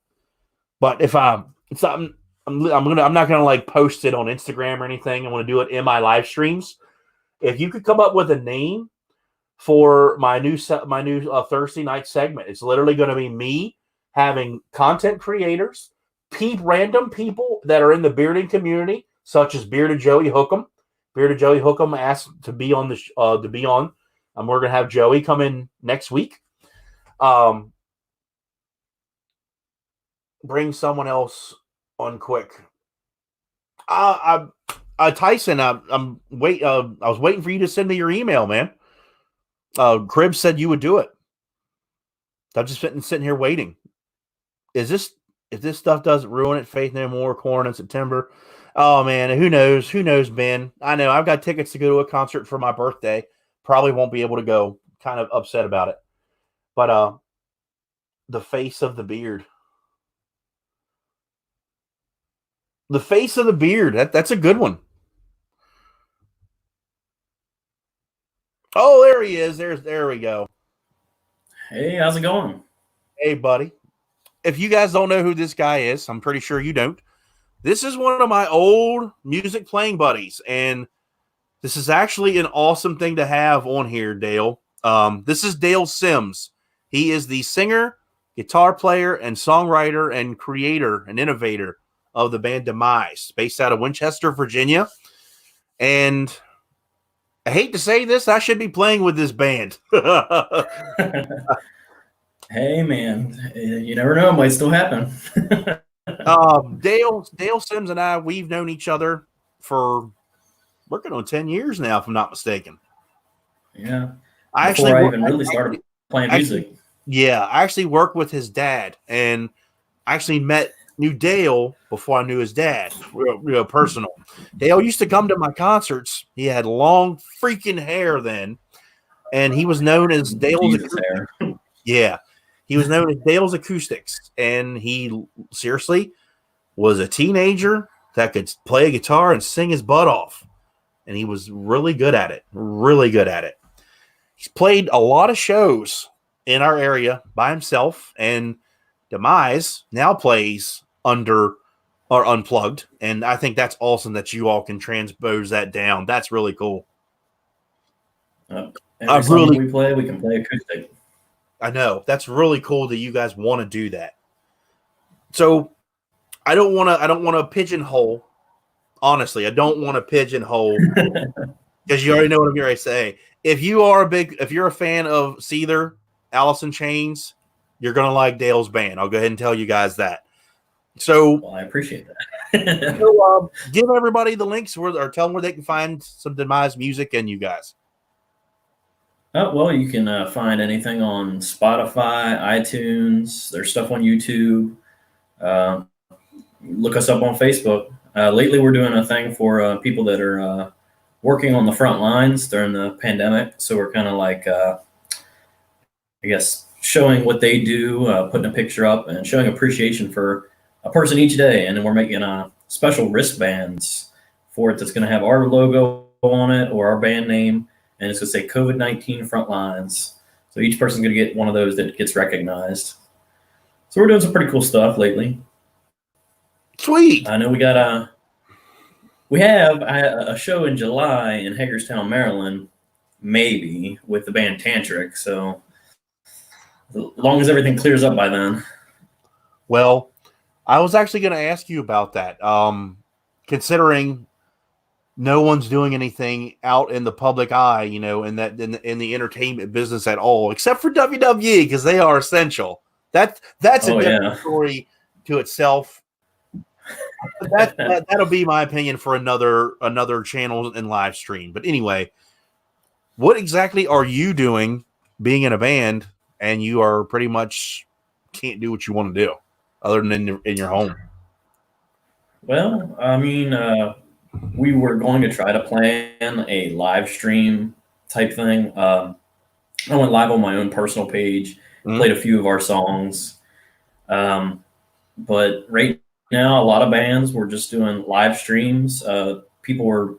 Speaker 1: But if I'm not gonna like post it on Instagram or anything. I want to do it in my live streams. If you could come up with a name for my new Thursday night segment, it's literally going to be me having content creators, random people that are in the bearding community, such as Bearded Joey Hookham. Bearded Joey Hookham asked to be on the we're gonna have Joey come in next week. Bring someone else on quick. Tyson, I was waiting for you to send me your email, man. Cribbs said you would do it. I'm just sitting here waiting. If this stuff doesn't ruin it, Faith No More, Korn in September. Oh man, who knows? Who knows, Ben? I know I've got tickets to go to a concert for my birthday. Probably won't be able to go. Kind of upset about it. But the face of the beard. The face of the beard. That's a good one. Oh, there he is. There we go.
Speaker 2: Hey, how's it going?
Speaker 1: Hey, buddy. If you guys don't know who this guy is, I'm pretty sure you don't. This is one of my old music playing buddies, and this is actually an awesome thing to have on here, Dale. This is Dale Sims. He is the singer, guitar player, and songwriter and creator and innovator of the band Demyze, based out of Winchester, Virginia. And I hate to say this, I should be playing with this band.
Speaker 2: Hey, man, you never know. It might still happen.
Speaker 1: Dale Sims and I, we've known each other for working on 10 years now, if I'm not mistaken.
Speaker 2: Yeah.
Speaker 1: I
Speaker 2: really started playing music.
Speaker 1: Yeah, I actually worked with his dad, and I actually met knew Dale before I knew his dad, real personal. Dale used to come to my concerts. He had long freaking hair then, and he was known as Dale's
Speaker 2: Jesus
Speaker 1: Acoustics.
Speaker 2: hair.
Speaker 1: Yeah, he was known as Dale's Acoustics, and he seriously was a teenager that could play a guitar and sing his butt off, and he was really good at it. Really good at it. He's played a lot of shows in our area by himself, and Demyze now plays under or unplugged, and I think that's awesome that you all can transpose that down. That's really cool.
Speaker 2: Every song we play, we can play acoustic.
Speaker 1: I know that's really cool that you guys want to do that. So I don't want to pigeonhole. Honestly, I don't want to pigeonhole because you already know what I'm going to say. If you're a fan of Seether, Alice in Chains, you're going to like Dale's band. I'll go ahead and tell you guys that. So,
Speaker 2: well, I appreciate that.
Speaker 1: So give everybody the links or tell them where they can find some Demyze music and you guys.
Speaker 2: Well, you can find anything on Spotify, iTunes. There's stuff on YouTube. Look us up on Facebook. Lately, we're doing a thing for people that are working on the front lines during the pandemic. So we're kind of like, I guess, showing what they do, putting a picture up and showing appreciation for a person each day. And then we're making special wristbands for it that's going to have our logo on it or our band name. And it's going to say COVID-19 front lines. So each person's going to get one of those that gets recognized. So we're doing some pretty cool stuff lately.
Speaker 1: Sweet.
Speaker 2: I know we have a show in July in Hagerstown, Maryland, maybe with the band Tantric. So as long as everything clears up by then.
Speaker 1: Well, I was actually going to ask you about that. Considering no one's doing anything out in the public eye, in the entertainment business at all, except for WWE because they are essential. That's a different story to itself. That'll be my opinion for another channel and live stream. But anyway, what exactly are you doing being in a band and you are pretty much can't do what you want to do other than in your home?
Speaker 2: Well, I mean, we were going to try to plan a live stream type thing. I went live on my own personal page, played a few of our songs. But right now, a lot of bands were just doing live streams. People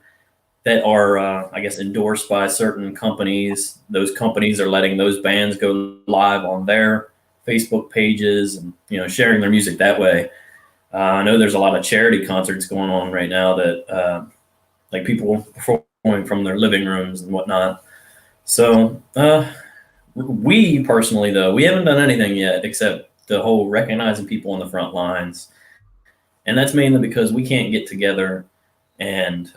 Speaker 2: that are, I guess, endorsed by certain companies. Those companies are letting those bands go live on their Facebook pages and, sharing their music that way. I know there's a lot of charity concerts going on right now that like people performing from their living rooms and whatnot. So we personally, though, we haven't done anything yet except the whole recognizing people on the front lines. And that's mainly because we can't get together and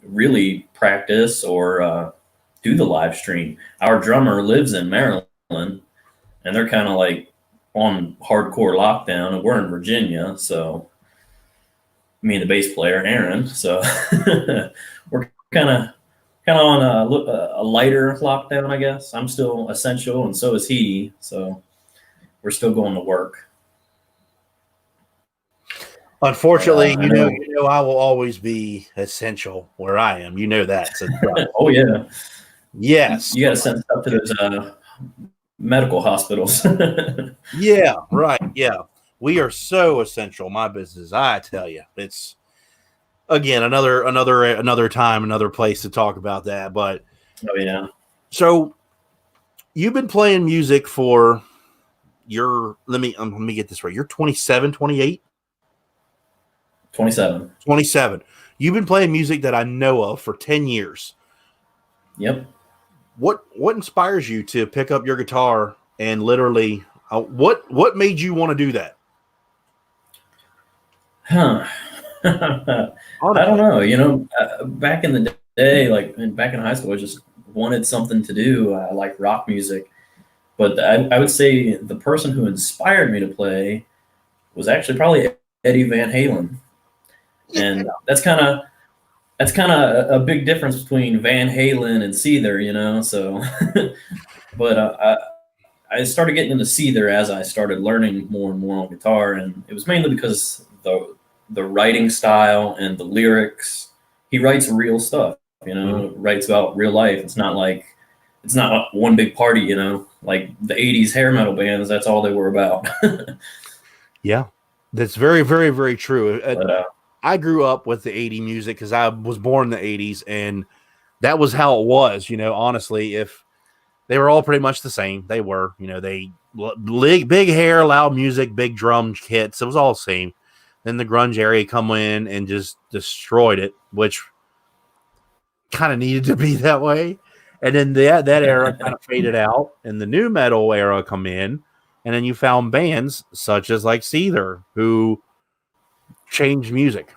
Speaker 2: really practice or do the live stream. Our drummer lives in Maryland, and they're kind of like on hardcore lockdown, and we're in Virginia. So me and the bass player, Aaron. So we're kind of on a lighter lockdown, I guess. I'm still essential, and so is he. So we're still going to work.
Speaker 1: Unfortunately, I will always be essential where I am. You know that. So,
Speaker 2: oh yeah,
Speaker 1: yes.
Speaker 2: You got to send stuff to those medical hospitals.
Speaker 1: Yeah, right. Yeah, we are so essential. My business, I tell you, it's again another time, another place to talk about that. But
Speaker 2: oh yeah.
Speaker 1: So you've been playing music for let me get this right. You're 27, 28?
Speaker 2: 27.
Speaker 1: 27. You've been playing music that I know of for 10 years.
Speaker 2: Yep.
Speaker 1: What inspires you to pick up your guitar and literally what made you want to do that?
Speaker 2: I don't know. Back in the day, back in high school, I just wanted something to do. I like rock music. But I would say the person who inspired me to play was actually probably Eddie Van Halen. And that's kind of a big difference between Van Halen and Seether, So, but I started getting into Seether as I started learning more and more on guitar, and it was mainly because the writing style and the lyrics. He writes real stuff, writes about real life. It's not one big party, like the '80s hair metal bands. That's all they were about.
Speaker 1: Yeah, that's very, very, very true.
Speaker 2: But,
Speaker 1: I grew up with the '80s music because I was born in the '80s, and that was how it was. Honestly, if they were all pretty much the same, they were. They big hair, loud music, big drum kits. It was all the same. Then the grunge area come in and just destroyed it, which kind of needed to be that way. And then that era kind of faded out, and the new metal era come in, and then you found bands such as like Seether who changed music.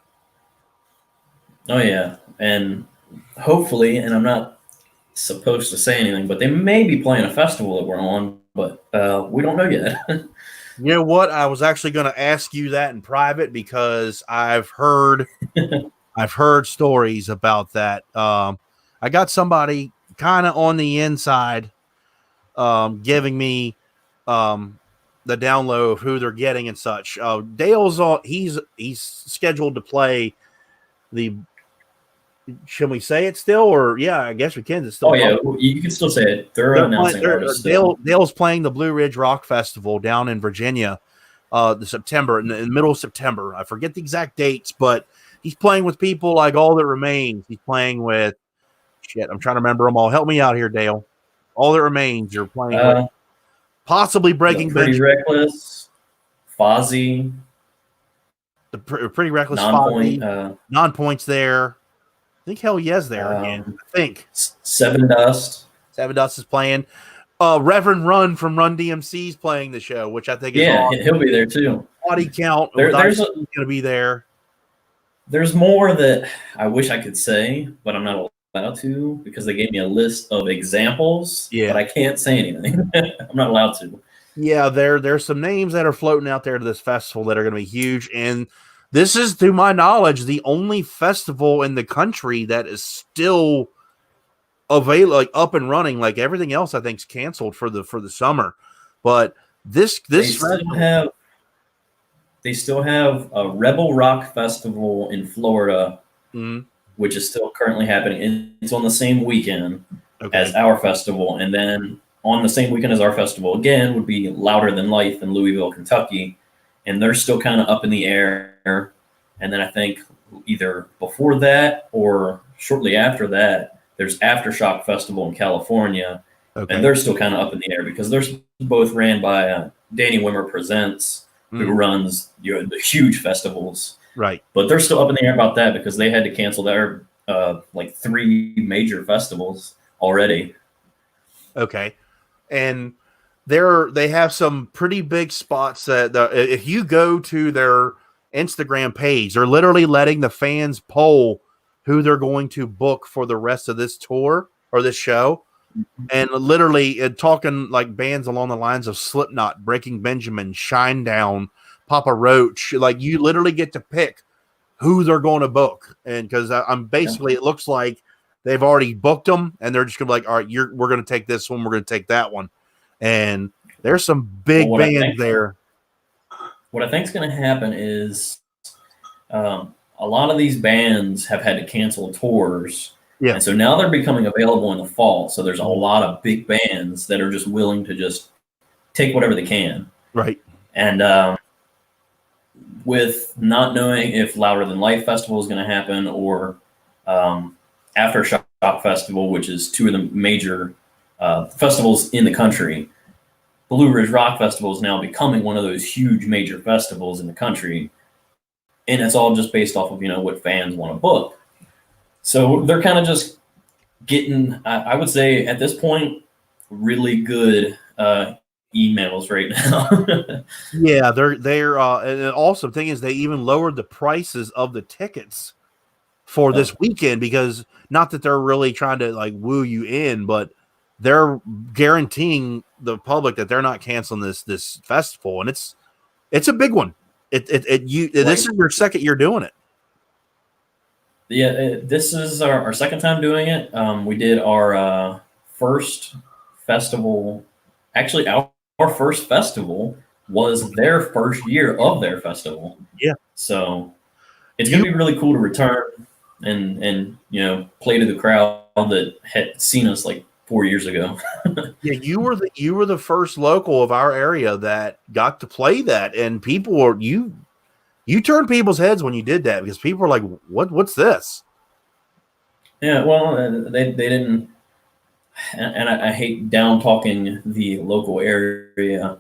Speaker 2: oh yeah, and hopefully, and I'm not supposed to say anything, but they may be playing a festival that we're on, but we don't know yet.
Speaker 1: You know what? I was actually going to ask you that in private because I've heard stories about that. I got somebody kind of on the inside giving me the download of who they're getting and such. Dale's on. He's scheduled to play the. Should we say it still, or yeah, I guess we can. It's still.
Speaker 2: Oh yeah, you can still say it. They're announcing artists still.
Speaker 1: Dale's playing the Blue Ridge Rock Festival down in Virginia, the September in the middle of September. I forget the exact dates, but he's playing with people like All That Remains. He's playing with shit. I'm trying to remember them all. Help me out here, Dale. All That Remains. You're playing with possibly Breaking
Speaker 2: Pretty Reckless, Fozzy,
Speaker 1: the Pretty Reckless, Non-Point's there. I think Hell Yes there again. I think
Speaker 2: Seven Dust
Speaker 1: is playing. Reverend Run from Run DMC is playing the show, which I think is awesome.
Speaker 2: He'll be there too.
Speaker 1: Body Count there's going to be there.
Speaker 2: There's more that I wish I could say, but I'm not allowed to because they gave me a list of examples.
Speaker 1: Yeah,
Speaker 2: but I can't say anything. I'm not allowed to.
Speaker 1: Yeah, there's some names that are floating out there to this festival that are going to be huge, and this is, to my knowledge, the only festival in the country that is still available, like up and running. Like everything else, I think is canceled for the summer. But this they
Speaker 2: still have a Rebel Rock Festival in Florida, which is still currently happening. And it's on the same weekend as our festival, and then on the same weekend as our festival again would be Louder Than Life in Louisville, Kentucky. And they're still kind of up in the air. And then I think either before that or shortly after that, there's Aftershock Festival in California. And they're still kind of up in the air because they're both ran by Danny Wimmer Presents, who runs the huge festivals.
Speaker 1: Right.
Speaker 2: But they're still up in the air about that because they had to cancel their like 3 major festivals already.
Speaker 1: Okay. And they have some pretty big spots that if you go to their Instagram page, they're literally letting the fans poll who they're going to book for the rest of this tour or this show. And literally talking like bands along the lines of Slipknot, Breaking Benjamin, Shinedown, Papa Roach. Like you literally get to pick who they're going to book. And because I'm basically, it looks like they've already booked them and they're just going to be like, all right, we're going to take this one. We're going to take that one. And there's some big bands there.
Speaker 2: What I think is going to happen is a lot of these bands have had to cancel tours. Yeah. And so now they're becoming available in the fall. So there's a lot of big bands that are just willing to just take whatever they can.
Speaker 1: Right.
Speaker 2: And with not knowing if Louder Than Life Festival is going to happen or Aftershock Festival, which is 2 of the major festivals in the country, Blue Ridge Rock Festival is now becoming one of those huge major festivals in the country. And it's all just based off of, what fans want to book. So they're kind of just getting, I would say at this point, really good emails right now.
Speaker 1: Yeah, they're and the awesome thing is they even lowered the prices of the tickets for this weekend because not that they're really trying to like woo you in, but they're guaranteeing the public that they're not canceling this festival, and it's a big one. This is your second year doing it.
Speaker 2: Yeah, this is our second time doing it. We did our first festival, actually our first festival was their first year of their festival.
Speaker 1: Yeah.
Speaker 2: So it's going to be really cool to return and play to the crowd that had seen us like 4 years ago.
Speaker 1: Yeah, you were the first local of our area that got to play that, and people were you turned people's heads when you did that because people were like, what's this?
Speaker 2: Yeah, well, they didn't, and I hate down talking the local area,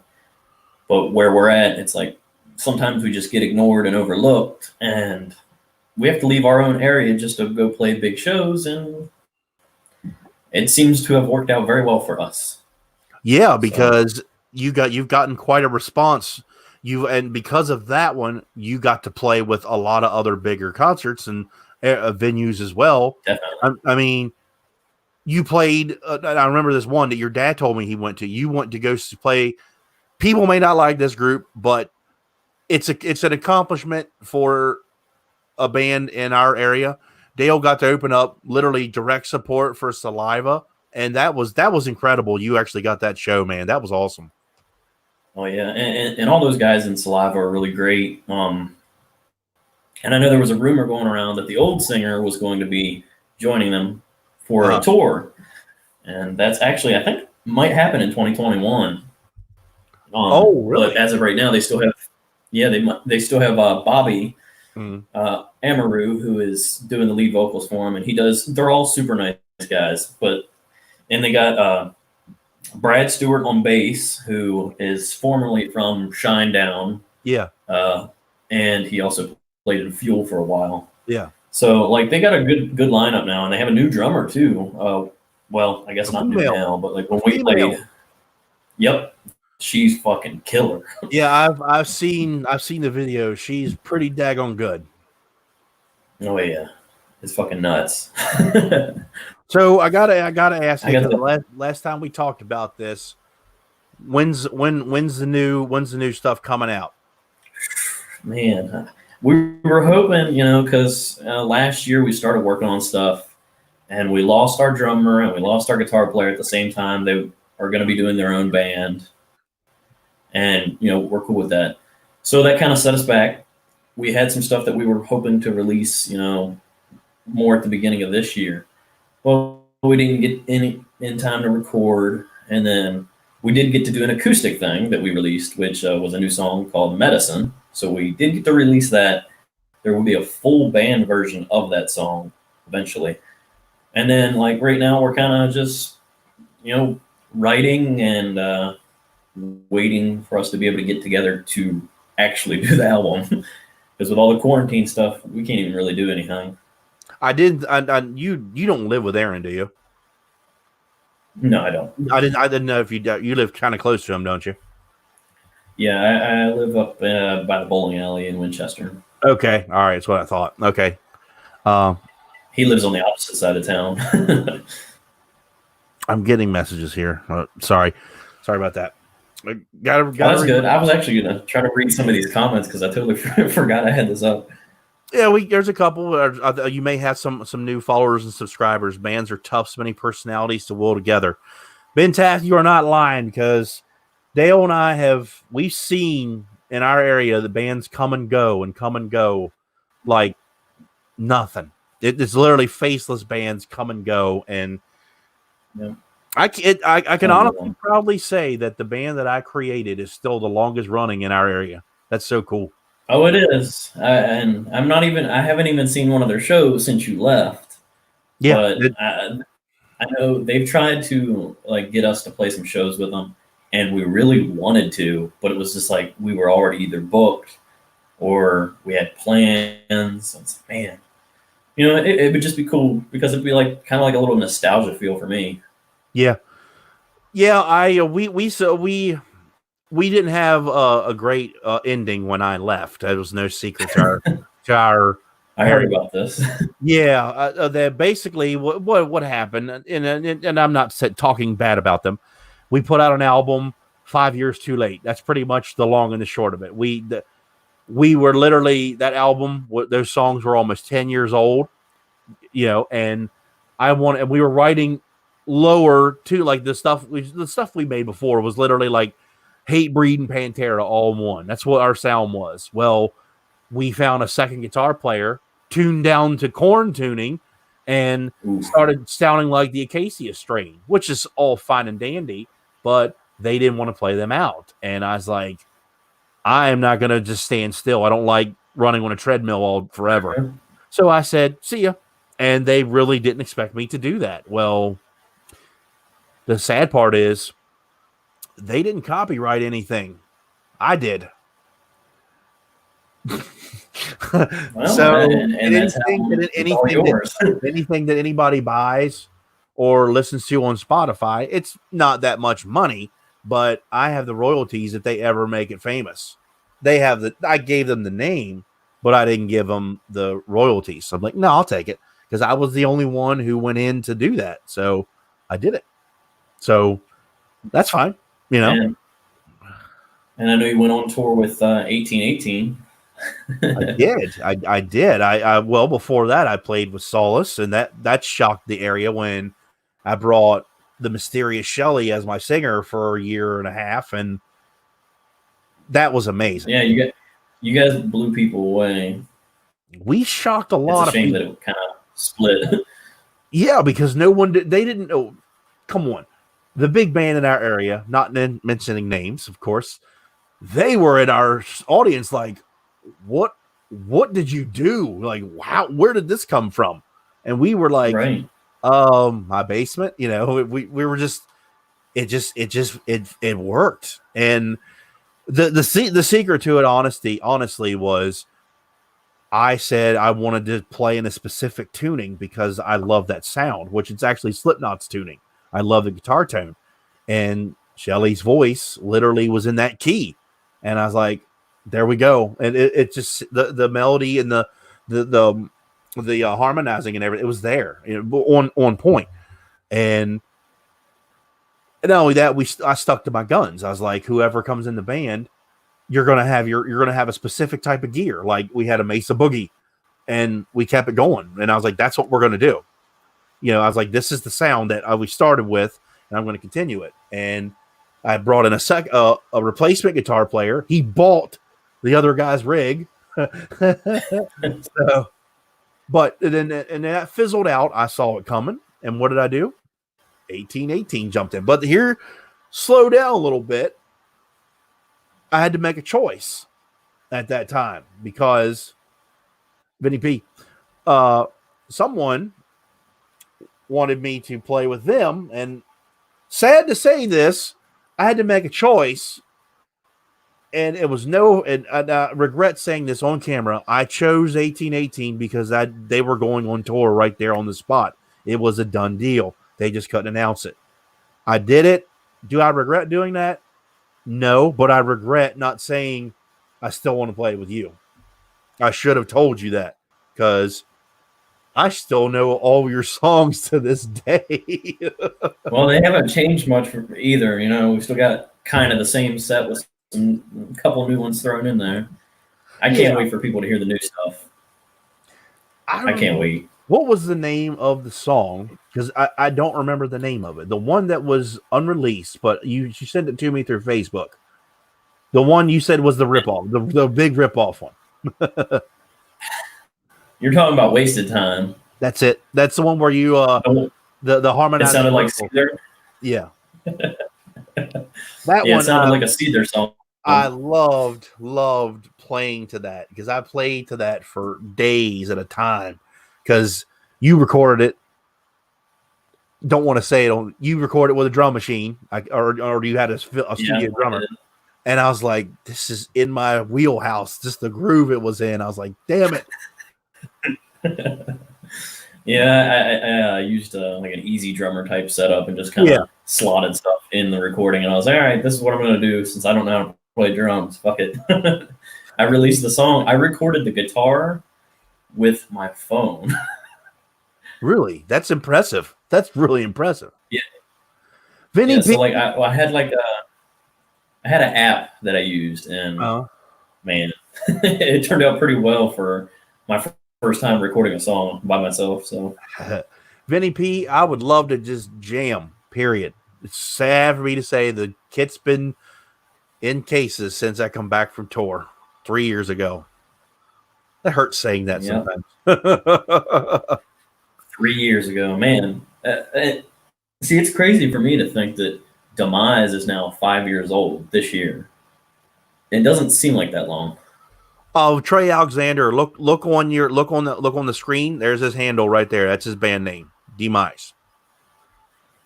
Speaker 2: but where we're at, it's like sometimes we just get ignored and overlooked, and we have to leave our own area just to go play big shows, and it seems to have worked out very well for us.
Speaker 1: Yeah, because you've gotten quite a response. And because of that one, you got to play with a lot of other bigger concerts and venues as well.
Speaker 2: Definitely.
Speaker 1: I mean, you played. I remember this one that your dad told me he went to. You went to go play. People may not like this group, but it's an accomplishment for a band in our area. Dale got to open up literally direct support for Saliva, and that was incredible. You actually got that show, man. That was awesome.
Speaker 2: Oh yeah, and all those guys in Saliva are really great. And I know there was a rumor going around that the old singer was going to be joining them for a tour, and that's actually, I think, might happen in 2021.
Speaker 1: Oh, really?
Speaker 2: But as of right now, they still have, they still have Bobby Amaru, who is doing the lead vocals for him, and they're all super nice guys. And they got Brad Stewart on bass, who is formerly from Shinedown.
Speaker 1: Yeah.
Speaker 2: And he also played in Fuel for a while.
Speaker 1: Yeah.
Speaker 2: So like they got a good lineup now, and they have a new drummer too. Well, I guess not new now, but like when we played, yep, she's fucking killer.
Speaker 1: Yeah, I've seen the video. She's pretty daggone good.
Speaker 2: Oh yeah, it's fucking nuts.
Speaker 1: So I gotta ask you, the last time we talked about this, when's the new stuff coming out?
Speaker 2: Man, we were hoping, because last year we started working on stuff, and we lost our drummer and we lost our guitar player at the same time. They are going to be doing their own band, and we're cool with that. So that kind of set us back. We had some stuff that we were hoping to release, more at the beginning of this year. Well, we didn't get any in time to record, and then we did get to do an acoustic thing that we released, which was a new song called Medicine. So we did get to release that. There will be a full band version of that song eventually. And then, like, right now, we're kind of just, writing and waiting for us to be able to get together to actually do the album. Because with all the quarantine stuff, we can't even really do anything.
Speaker 1: You don't live with Aaron, do you?
Speaker 2: No, I don't.
Speaker 1: I didn't know if you live kind of close to him, don't you?
Speaker 2: Yeah, I live up by the bowling alley in Winchester.
Speaker 1: Okay, all right, that's what I thought. Okay,
Speaker 2: he lives on the opposite side of town.
Speaker 1: I'm getting messages here. Sorry about that.
Speaker 2: That's good. I was actually gonna try to read some of these comments because I totally forgot I had this up.
Speaker 1: Yeah, there's a couple. You may have some new followers and subscribers. Bands are tough, so many personalities to will together. Ben Taft, you are not lying, because Dale and I we've seen in our area the bands come and go like nothing. It's literally faceless bands come and go, and
Speaker 2: yeah.
Speaker 1: I can honestly proudly say that the band that I created is still the longest running in our area. That's so cool.
Speaker 2: Oh, it is. And I haven't even seen one of their shows since you left.
Speaker 1: Yeah.
Speaker 2: But I know they've tried to get us to play some shows with them, and we really wanted to, but it was just like we were already either booked or we had plans. It's like, man, it would just be cool because it'd be kind of like a little nostalgia feel for me.
Speaker 1: Yeah. Yeah, we didn't have a great ending when I left. There was no secret to our
Speaker 2: I heard about this.
Speaker 1: Yeah, that basically what happened, and I'm not talking bad about them. We put out an album 5 years too late. That's pretty much the long and the short of it. We were literally, that album. Those songs were almost 10 years old, and and we were writing lower too. Like the stuff we made before was literally like Hate Breed and Pantera all in one. That's what our sound was. Well, we found a second guitar player tuned down to Korn tuning and started sounding like the Acacia Strain, which is all fine and dandy, but they didn't want to play them out. And I was like, I am not going to just stand still. I don't like running on a treadmill all forever. So I said, see ya. And they really didn't expect me to do that. Well, the sad part is they didn't copyright anything. I did.
Speaker 2: Well,
Speaker 1: so
Speaker 2: and
Speaker 1: anything that anybody buys or listens to on Spotify, it's not that much money, but I have the royalties if they ever make it famous. They have I gave them the name, but I didn't give them the royalties. So I'm like, no, I'll take it because I was the only one who went in to do that. So I did it. So that's fine, you know.
Speaker 2: And I know you went on tour with 1818.
Speaker 1: I did. Well, before that, I played with Solace, and that shocked the area when I brought the mysterious Shelley as my singer for a year and a half, and that was amazing.
Speaker 2: Yeah, you guys blew people away.
Speaker 1: We shocked a lot of people.
Speaker 2: It's a shame that it kind of split.
Speaker 1: Yeah, because no one did. They didn't know. Come on, the big band in our area, not mentioning names, of course, they were in our audience like, what did you do? Like, wow, where did this come from? And we were like,
Speaker 2: right.
Speaker 1: My basement, you know, we were just, it worked. And the secret to it, honestly was I said I wanted to play in a specific tuning because I love that sound, which it's actually Slipknot's tuning. I love the guitar tone, and Shelley's voice literally was in that key. And I was like, there we go. And it just the melody and the harmonizing and everything, it was there, you know, on point. And not only that, I stuck to my guns. I was like, whoever comes in the band, you're gonna have a specific type of gear. Like we had a Mesa Boogie, and we kept it going. And I was like, that's what we're gonna do. You know, I was like, this is the sound that we started with, and I'm going to continue it. And I brought in a replacement guitar player. He bought the other guy's rig. So, but then that fizzled out. I saw it coming. And what did I do? 1818 jumped in. But here, slow down a little bit. I had to make a choice at that time because Vinny P, someone wanted me to play with them. And sad to say this, I had to make a choice. And it was and I regret saying this on camera. I chose 1818 because they were going on tour right there on the spot. It was a done deal. They just couldn't announce it. I did it. Do I regret doing that? No, but I regret not saying I still want to play with you. I should have told you that because I still know all your songs to this day.
Speaker 2: Well, they haven't changed much either. You know, we've still got kind of the same set with a couple new ones thrown in there. I can't wait for people to hear the new stuff. I can't wait.
Speaker 1: What was the name of the song? Because I don't remember the name of it. The one that was unreleased, but you sent it to me through Facebook. The one you said was the ripoff, the big ripoff one.
Speaker 2: You're talking about Wasted Time.
Speaker 1: That's it. That's the one where you the harmonizing.
Speaker 2: It sounded like Seether.
Speaker 1: Yeah.
Speaker 2: That one. It sounded like a Seether song.
Speaker 1: I loved playing to that because I played to that for days at a time because you recorded it. Don't want to say it. You recorded it with a drum machine, or you had a studio drummer. And I was like, this is in my wheelhouse. Just the groove it was in. I was like, damn it.
Speaker 2: Yeah, I used like an easy drummer type setup and just kind of slotted stuff in the recording. And I was like, all right, this is what I'm going to do since I don't know how to play drums. Fuck it. I released the song. I recorded the guitar with my phone.
Speaker 1: Really? That's impressive. That's really impressive.
Speaker 2: Yeah.
Speaker 1: Vinny
Speaker 2: so like I had an app that I used, and man, it turned out pretty well for my first time recording a song by myself. So,
Speaker 1: Vinny P, I would love to just jam. Period. It's sad for me to say the kit's been in cases since I come back from tour 3 years ago. That hurts saying that
Speaker 2: Yep.
Speaker 1: sometimes.
Speaker 2: 3 years ago, man. See, it's crazy for me to think that Demyze is now 5 years old this year. It doesn't seem like that long.
Speaker 1: Oh, Trey Alexander, look on the screen. There's his handle right there. That's his band name, Demyze.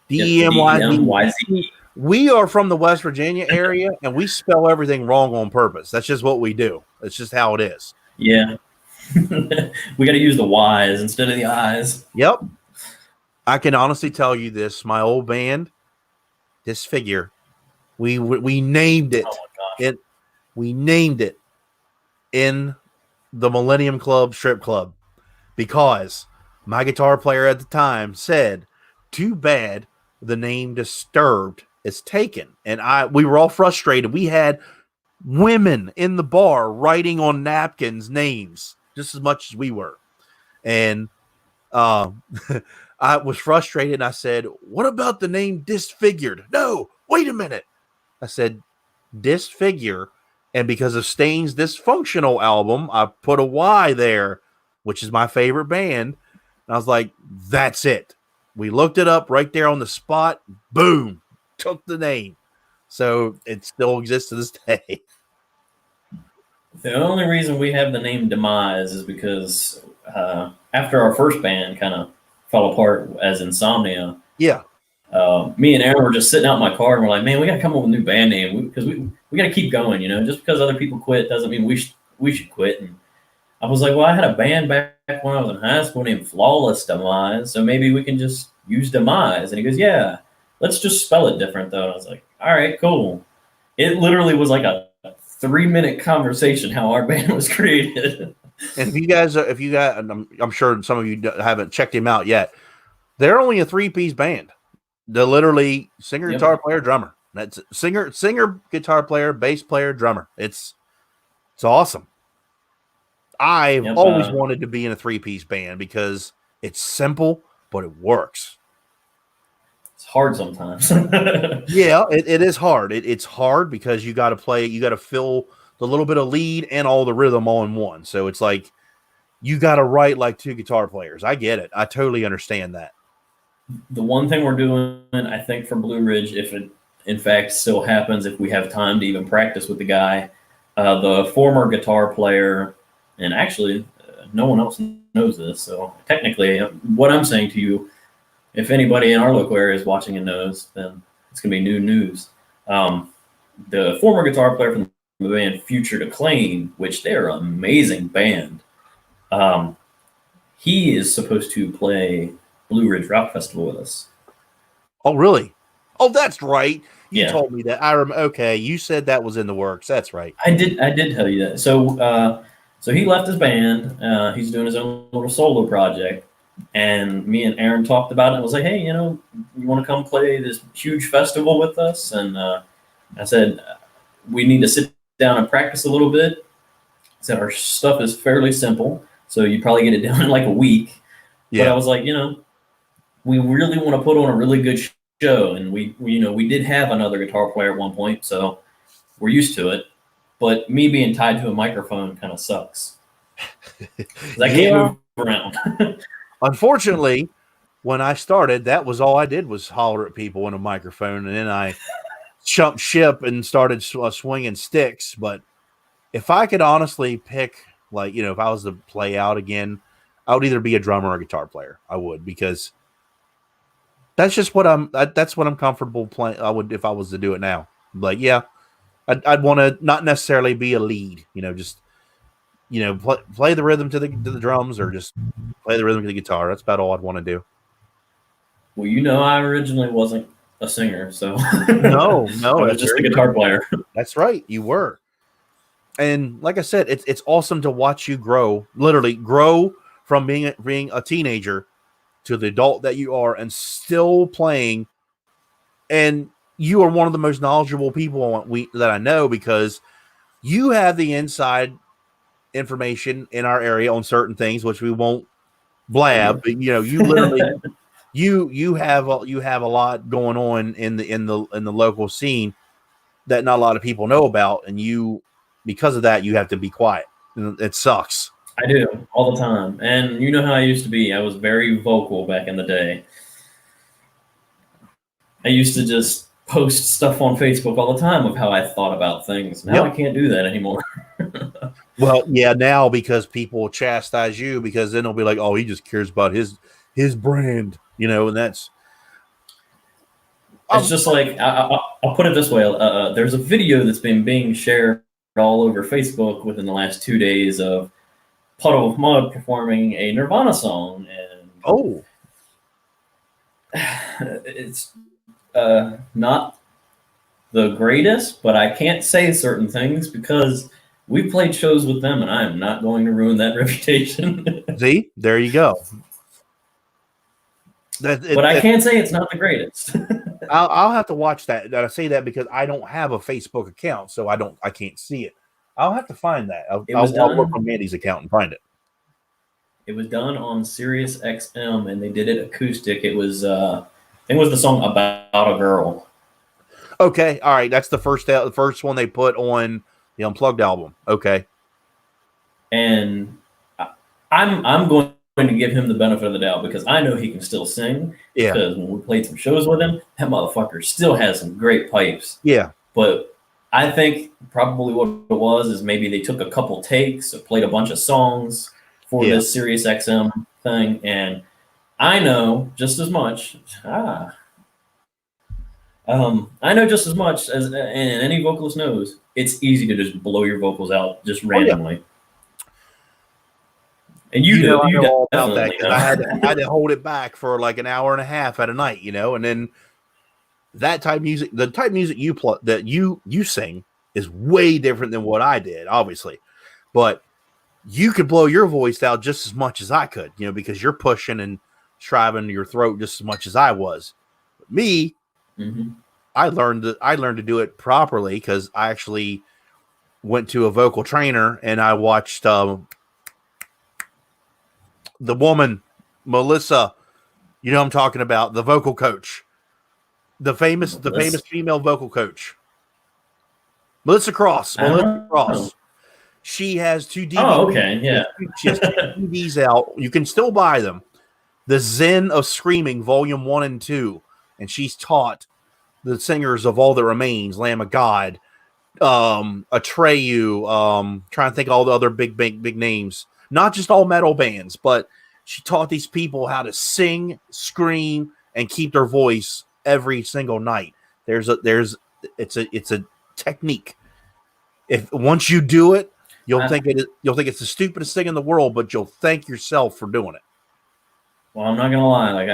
Speaker 1: Demyze.
Speaker 2: DEMYZ.
Speaker 1: We are from the West Virginia area, and we spell everything wrong on purpose. That's just what we do. It's just how it is.
Speaker 2: Yeah. We got to use the Y's instead of the I's.
Speaker 1: Yep. I can honestly tell you this. My old band, Disfigure, we named it.
Speaker 2: Oh my gosh.
Speaker 1: We named it in the Millennium Club strip club because my guitar player at the time said, "Too bad the name Disturbed is taken." And we were all frustrated. We had women in the bar writing on napkins names just as much as we were. And I was frustrated, and I said, "What about the name Disfigured?" "No, wait a minute." I said, "Disfigure." And because of Stain's Dysfunctional album, I put a Y there, which is my favorite band. And I was like, that's it. We looked it up right there on the spot. Boom. Took the name. So it still exists to this day.
Speaker 2: The only reason we have the name Demyze is because after our first band kind of fell apart as Insomnia,
Speaker 1: Yeah.
Speaker 2: me and Aaron were just sitting out in my car, and we're like, man, we got to come up with a new band name because we got to keep going, you know. Just because other people quit doesn't mean we should quit. And I was like, well, I had a band back when I was in high school named Flawless Demyze, so maybe we can just use Demyze. And he goes, yeah, let's just spell it different, though. And I was like, all right, cool. It literally was like a 3-minute conversation how our band was created.
Speaker 1: And if you guys, I'm sure some of you haven't checked him out yet. They're only a 3-piece band. They're literally singer, guitar player, drummer. That's singer, guitar player, bass player, drummer. It's awesome. I've always wanted to be in a 3-piece band because it's simple, but it works.
Speaker 2: It's hard sometimes.
Speaker 1: Yeah, it is hard. It's hard because you got to fill the little bit of lead and all the rhythm all in one. So it's like you got to write like 2 guitar players. I get it. I totally understand that.
Speaker 2: The one thing we're doing, I think, for Blue Ridge, if it in fact still happens, if we have time to even practice with the guy, the former guitar player, and actually no one else knows this, so technically what I'm saying to you, if anybody in our local area is watching and knows, then it's going to be new news. The former guitar player from the band Future to Claim, which they're an amazing band, he is supposed to play Blue Ridge Rock Festival with us.
Speaker 1: Oh, really? Oh, that's right. You
Speaker 2: Yeah.
Speaker 1: told me that. Okay, you said that was in the works. That's right.
Speaker 2: I did tell you that. So he left his band. He's doing his own little solo project, and me and Aaron talked about it. I was like, hey, you want to come play this huge festival with us? And I said, we need to sit down and practice a little bit. I said, our stuff is fairly simple, so you probably get it down in like a week. Yeah. But I was like, we really want to put on a really good show, and we did have another guitar player at one point, so we're used to it. But me being tied to a microphone kind of sucks. I can't move around.
Speaker 1: Unfortunately, when I started, that was all I did was holler at people in a microphone, and then I jumped ship and started swinging sticks. But if I could honestly pick, if I was to play out again, I would either be a drummer or a guitar player. I would, because that's just that's what I'm comfortable playing. I would, if I was to do it now. Like, yeah, I'd want to not necessarily be a lead, just, play the rhythm to the drums, or just play the rhythm to the guitar. That's about all I'd want to do.
Speaker 2: Well, I originally wasn't a singer, so
Speaker 1: no,
Speaker 2: I was just a guitar player.
Speaker 1: That's right, you were. And like I said, it's awesome to watch you literally grow from being a teenager to the adult that you are, and still playing. And you are one of the most knowledgeable people that I know, because you have the inside information in our area on certain things, which we won't blab. But you literally you have a lot going on in the local scene, that not a lot of people know about, and because of that, you have to be quiet. And it sucks.
Speaker 2: I do all the time. And you know how I used to be. I was very vocal back in the day. I used to just post stuff on Facebook all the time of how I thought about things. Now I can't do that anymore.
Speaker 1: Well, yeah, now because people chastise you, because then they'll be like, oh, he just cares about his brand, and that's.
Speaker 2: It's just like, I'll put it this way. There's a video that's been being shared all over Facebook within the last 2 days of Puddle of Mud performing a Nirvana song. And it's not the greatest, but I can't say certain things because we played shows with them, and I am not going to ruin that reputation.
Speaker 1: See, there you go.
Speaker 2: But I can't say it's not the greatest.
Speaker 1: I'll have to watch that. I say that because I don't have a Facebook account, so I can't see it. I'll have to find that. I'll look on Mandy's account and find it.
Speaker 2: It was done on Sirius XM, and they did it acoustic. It was, I think it was the song About a Girl.
Speaker 1: Okay, all right. That's the first one they put on the Unplugged album. Okay.
Speaker 2: And I'm going to give him the benefit of the doubt because I know he can still sing.
Speaker 1: Yeah.
Speaker 2: Because when we played some shows with him, that motherfucker still has some great pipes.
Speaker 1: Yeah.
Speaker 2: But I think probably what it was is maybe they took a couple takes, played a bunch of songs for this Sirius XM thing, and I know just as much. I know just as much as, and any vocalist knows, it's easy to just blow your vocals out just randomly. And you know
Speaker 1: all about that. I had to hold it back for like an hour and a half at a night, and then the type of music that you sing is way different than what I did, obviously, but you could blow your voice out just as much as I could, because you're pushing and striving your throat just as much as I was. But me, I learned to do it properly because I actually went to a vocal trainer and I watched the woman, Melissa, I'm talking about, the vocal coach, the famous female vocal coach, Melissa Cross. She has 2 DVDs.
Speaker 2: Oh, okay, yeah.
Speaker 1: She has 2 DVDs out. You can still buy them. The Zen of Screaming, Volume 1 and 2. And she's taught the singers of All That Remains, Lamb of God, Atreyu, trying to think of all the other big names. Not just all metal bands, but she taught these people how to sing, scream, and keep their voice every single night. It's a technique. If once you do it, you'll think it's the stupidest thing in the world, but you'll thank yourself for doing it.
Speaker 2: Well, I'm not gonna lie. Like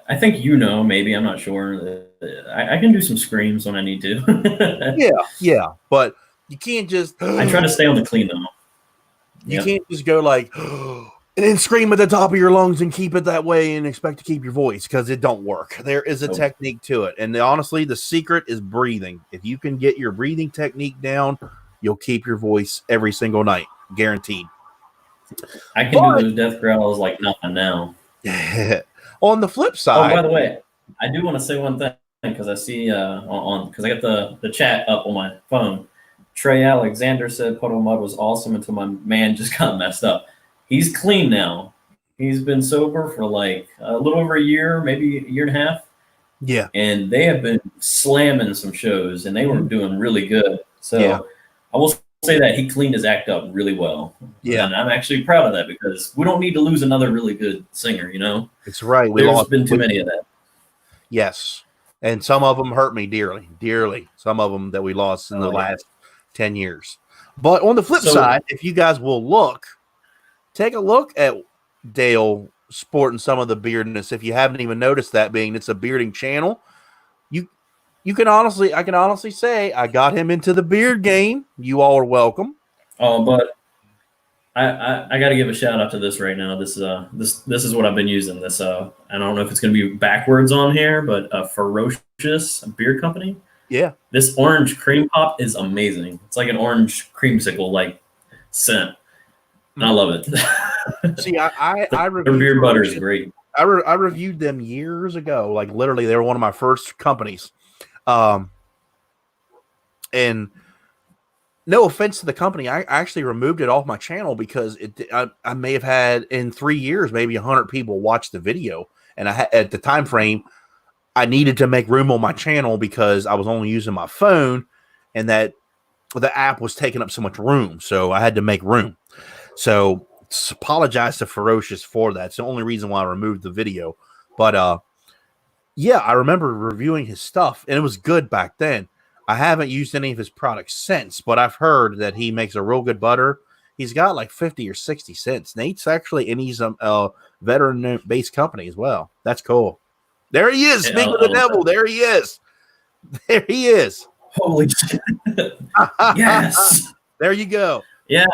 Speaker 2: I think maybe, I'm not sure. I can do some screams when I need to.
Speaker 1: yeah, but you can't just.
Speaker 2: I try to stay on the clean though.
Speaker 1: You can't just go like, and then scream at the top of your lungs and keep it that way and expect to keep your voice, because it don't work. There is a technique to it, and honestly, the secret is breathing. If you can get your breathing technique down, you'll keep your voice every single night, guaranteed.
Speaker 2: I can do those death growls like nothing now.
Speaker 1: On the flip side,
Speaker 2: by the way, I do want to say one thing because I see because I got the chat up on my phone. Trey Alexander said Puddle Mud was awesome until my man just got messed up. He's clean now. He's been sober for like a little over a year, maybe a year and a half.
Speaker 1: Yeah.
Speaker 2: And they have been slamming some shows, and they were doing really good. So I will say that he cleaned his act up really well.
Speaker 1: Yeah.
Speaker 2: And I'm actually proud of that because we don't need to lose another really good singer,
Speaker 1: It's right.
Speaker 2: There's been too many of that.
Speaker 1: Yes. And some of them hurt me dearly. Some of them that we lost in the last 10 years. But on the flip side, if you guys will take a look at Dale sporting some of the beardness. If you haven't even noticed that, being it's a bearding channel, I can honestly say I got him into the beard game. You all are welcome.
Speaker 2: Oh, but I got to give a shout out to this right now. This is what I've been using. This I don't know if it's going to be backwards on here, but a Ferocious beard company.
Speaker 1: Yeah. This
Speaker 2: orange cream pop is amazing. It's like an orange creamsicle like scent. And I love it.
Speaker 1: See, I
Speaker 2: reviewed beard butter is great.
Speaker 1: I reviewed them years ago. Like literally, they were one of my first companies. And no offense to the company, I actually removed it off my channel because I may have had in 3 years maybe 100 people watch the video, and at the time frame I needed to make room on my channel because I was only using my phone, and that the app was taking up so much room, so I had to make room. So apologize to Ferocious for that. It's the only reason why I removed the video. But yeah, I remember reviewing his stuff, and it was good back then. I haven't used any of his products since, but I've heard that he makes a real good butter. He's got like 50 or 60 cents. Nate's actually, and he's a veteran-based company as well. That's cool. There he is. Speaking of the devil, there he is. There he is.
Speaker 2: Holy shit. Yes.
Speaker 1: There you go.
Speaker 2: Yeah.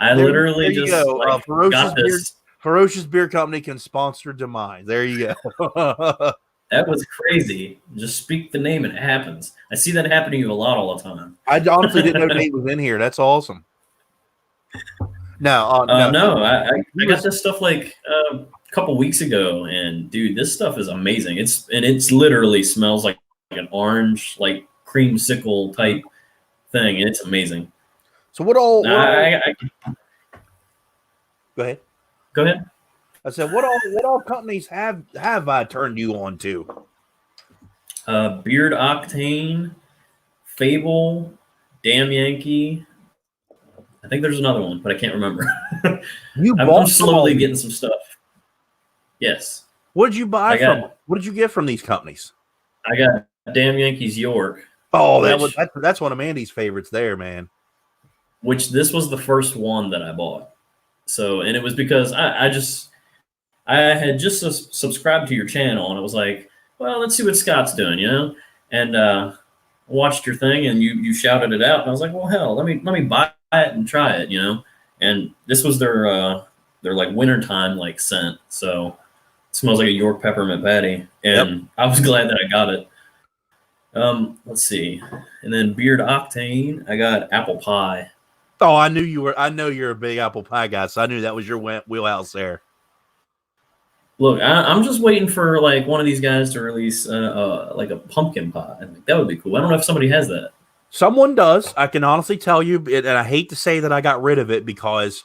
Speaker 2: I literally just
Speaker 1: go.
Speaker 2: like, got this.
Speaker 1: Ferocious Beer Company can sponsor Demyze. There you go.
Speaker 2: That was crazy. Just speak the name and it happens. I see that happening to you a lot all the time.
Speaker 1: I honestly didn't know Nate was in here. That's awesome. No,
Speaker 2: I got this stuff like a couple weeks ago, and dude, this stuff is amazing. It's literally smells like an orange, like creamsicle type thing, and it's amazing.
Speaker 1: So what all?
Speaker 2: Go
Speaker 1: ahead.
Speaker 2: Go ahead.
Speaker 1: I said, what all companies have I turned you on to?
Speaker 2: Beard Octane, Fable, Damn Yankee. I think there's another one, but I can't remember. I'm slowly getting some stuff. Yes.
Speaker 1: What did you buy from? What did you get from these companies?
Speaker 2: I got Damn Yankees York.
Speaker 1: Oh, that's one of Mandy's favorites there, man.
Speaker 2: Which this was the first one that I bought. So, and it was because I had just subscribed to your channel, and I was like, well, let's see what Scott's doing, you know? And watched your thing, and you shouted it out, and I was like, well, hell, let me buy it and try it, you know? And this was their like wintertime like scent, so it smells like a York peppermint patty, and I was glad that I got it. Let's see, and then Beard Octane, I got apple pie.
Speaker 1: Oh, I knew you were. I know you're a big apple pie guy, so I knew that was your wheelhouse there.
Speaker 2: Look, I'm just waiting for like one of these guys to release like a pumpkin pie. I think that would be cool. I don't know if somebody has that. Someone
Speaker 1: does. I can honestly tell you, and I hate to say that I got rid of it because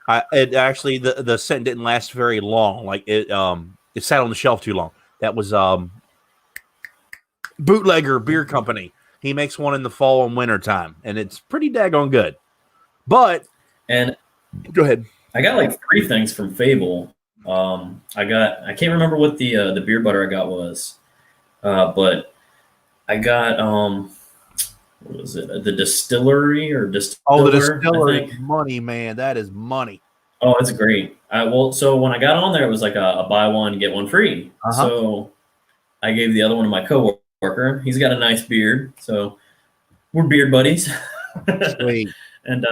Speaker 1: actually the scent didn't last very long. Like it sat on the shelf too long. That was Bootlegger Beer Company. He makes one in the fall and winter time, and it's pretty daggone good. But go ahead.
Speaker 2: I got like 3 things from Fable. I can't remember what the beer butter I got was, but I got what was it? The distillery or distiller?
Speaker 1: Oh, the distillery, money, man, that is money.
Speaker 2: Oh, it's great. So when I got on there, it was like a buy one get one free. So I gave the other one to my coworker. He's got a nice beard, so we're beard buddies.
Speaker 1: Sweet.
Speaker 2: And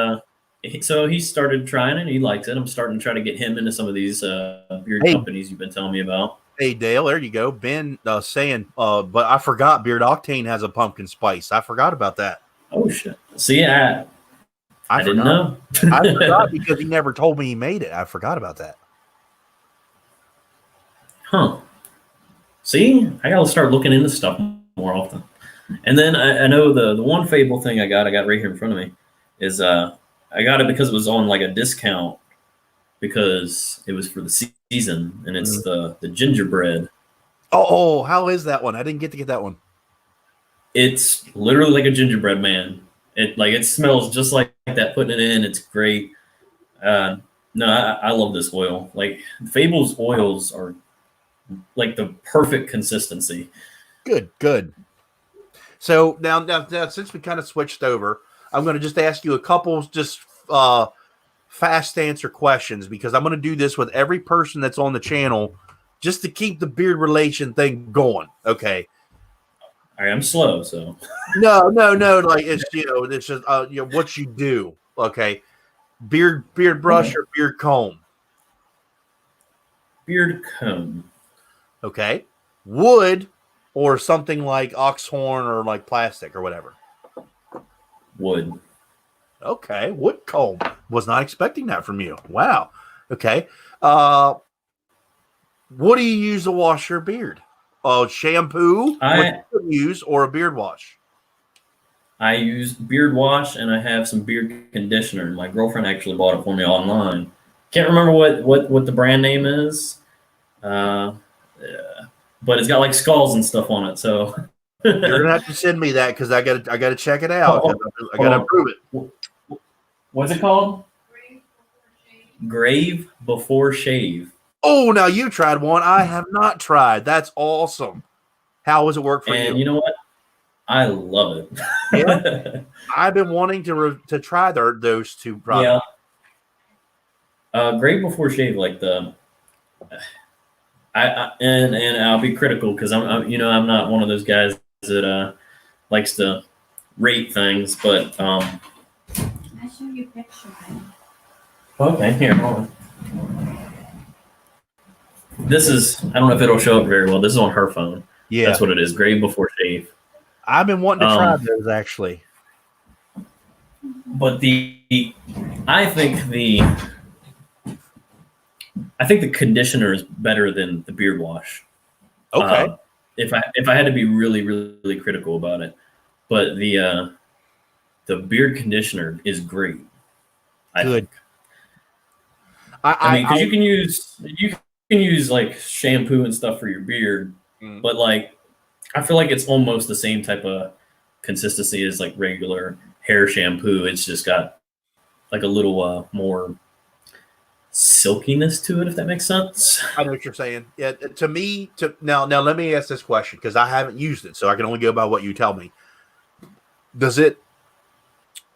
Speaker 2: so he started trying it, and he likes it. I'm starting to try to get him into some of these beard companies you've been telling me about.
Speaker 1: Hey, Dale, there you go. Ben saying, but I forgot Beard Octane has a pumpkin spice. I forgot about that.
Speaker 2: Oh, shit. See, I didn't know.
Speaker 1: I forgot because he never told me he made it. I forgot about that.
Speaker 2: Huh. See, I got to start looking into stuff more often. And then I know the one Fable thing I got right here in front of me is I got it because it was on like a discount because it was for the season, and it's the gingerbread.
Speaker 1: Oh, how is that one? I didn't get to get that one.
Speaker 2: It's literally like a gingerbread man. It smells just like that. Putting it in, it's great. No, I love this oil. Like Fable's oils are like the perfect consistency.
Speaker 1: Good. So now since we kind of switched over, I'm going to just ask you a couple just fast answer questions because I'm going to do this with every person that's on the channel just to keep the beard relation thing going. Okay.
Speaker 2: I am slow, so
Speaker 1: no. Like it's it's just what you do. Okay. Beard brush or beard comb?
Speaker 2: Beard comb.
Speaker 1: Okay. Wood or something like oxhorn or like plastic or whatever?
Speaker 2: Wood.
Speaker 1: Okay. Wood comb. Was not expecting that from you. Wow. Okay. What do you use to wash your beard? Shampoo? What you use or a beard wash?
Speaker 2: I use beard wash and I have some beard conditioner. My girlfriend actually bought it for me online. Can't remember what the brand name is, uh, but it's got like skulls and stuff on it. So
Speaker 1: You're gonna have to send me that because I gotta check it out.
Speaker 2: hold,
Speaker 1: I
Speaker 2: hold
Speaker 1: gotta
Speaker 2: on.
Speaker 1: approve it.
Speaker 2: What's it called? Grave before shave.
Speaker 1: Oh, now you tried one I have not tried. That's awesome. How does it work for
Speaker 2: And
Speaker 1: you?
Speaker 2: you know what? I love it.
Speaker 1: Yeah, I've been wanting to try those two
Speaker 2: Yeah.
Speaker 1: products.
Speaker 2: Grave before shave, like and I'll be critical because I'm not one of those guys that likes to rate things, but
Speaker 3: I show you a picture.
Speaker 2: okay, here, hold on. This is, I don't know if it'll show up very well. This is on her phone.
Speaker 1: Yeah,
Speaker 2: That's what it is. Grave before shave.
Speaker 1: I've been wanting to try those actually.
Speaker 2: But I think the conditioner is better than the beard wash.
Speaker 1: Okay,
Speaker 2: If I had to be really, really critical about it, but the beard conditioner is great.
Speaker 1: good.
Speaker 2: I mean, because you can use like shampoo and stuff for your beard, but like I feel like it's almost the same type of consistency as like regular hair shampoo. It's just got like a little more silkiness to it, if that makes sense.
Speaker 1: I know what you're saying. Yeah, to me, now let me ask this question because I haven't used it, so I can only go by what you tell me. Does it?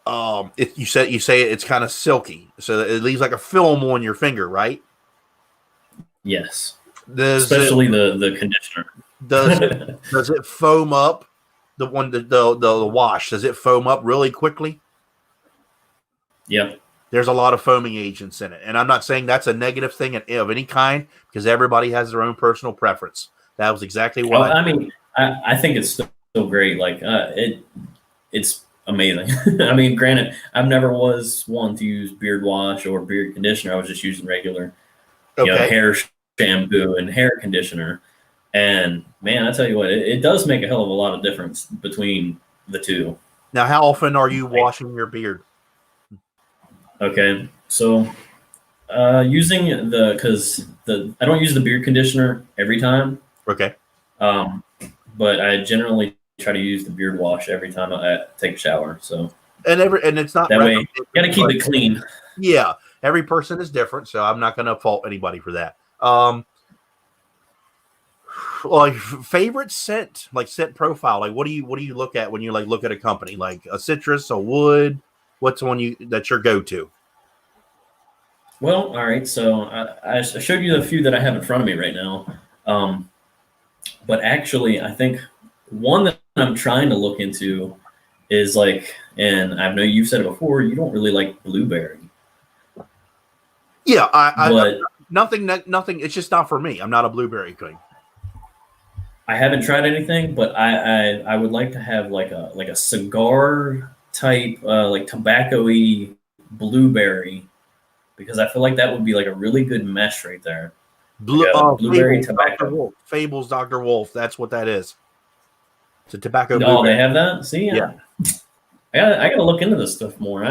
Speaker 1: You say it's kind of silky, so it leaves like a film on your finger, right?
Speaker 2: Yes,
Speaker 1: Especially
Speaker 2: the conditioner.
Speaker 1: Does it foam up? The wash, does it foam up really quickly?
Speaker 2: Yep.
Speaker 1: There's a lot of foaming agents in it, and I'm not saying that's a negative thing of any kind because everybody has their own personal preference. That was exactly what
Speaker 2: I mean. I think it's still great. Like it's amazing. I mean, granted, I've never was one to use beard wash or beard conditioner. I was just using regular, hair shampoo and hair conditioner. And man, I tell you what, it does make a hell of a lot of difference between the two.
Speaker 1: Now, how often are you washing your beard?
Speaker 2: Okay, so using I don't use the beard conditioner every time.
Speaker 1: Okay.
Speaker 2: But I generally try to use the beard wash every time I take a shower. So
Speaker 1: and it's not
Speaker 2: that way. You got to keep it clean.
Speaker 1: Yeah, every person is different, so I'm not going to fault anybody for that. Like favorite scent, like scent profile, like what do you look at when you like look at a company, like a citrus, a wood? What's one that's your go-to?
Speaker 2: Well, all right. So I showed you the few that I have in front of me right now. But actually, I think one that I'm trying to look into is like, and I know you've said it before, you don't really like blueberry.
Speaker 1: Yeah, but nothing. It's just not for me. I'm not a blueberry king.
Speaker 2: I haven't tried anything, but I would like to have like a cigar type, like tobacco-y blueberry, because I feel like that would be like a really good mesh right there. Blueberry tobacco.
Speaker 1: Fables, Dr. Wolf. That's what that is. It's a tobacco.
Speaker 2: Oh,
Speaker 1: blueberry.
Speaker 2: they have that? See?
Speaker 1: Yeah.
Speaker 2: I gotta look into this stuff more.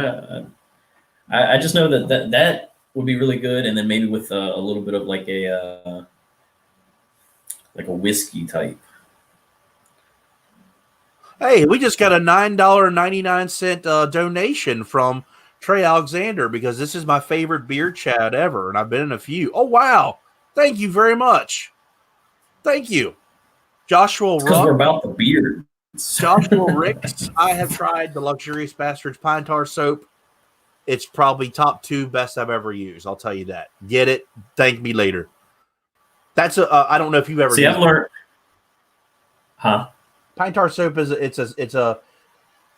Speaker 2: I just know that would be really good, and then maybe with a little bit of like a whiskey type.
Speaker 1: Hey, we just got a $9.99 donation from Trey Alexander because this is my favorite beer chat ever, and I've been in a few. Oh wow! Thank you very much. Thank you, Joshua.
Speaker 2: Because we're about the beard.
Speaker 1: Joshua Ricks. I have tried the Luxurious Bastards Pine Tar soap. It's probably top 2 best I've ever used. I'll tell you that. Get it? Thank me later. That's I don't know if you've ever.
Speaker 2: See, I've learned. Huh?
Speaker 1: Pine tar soap is it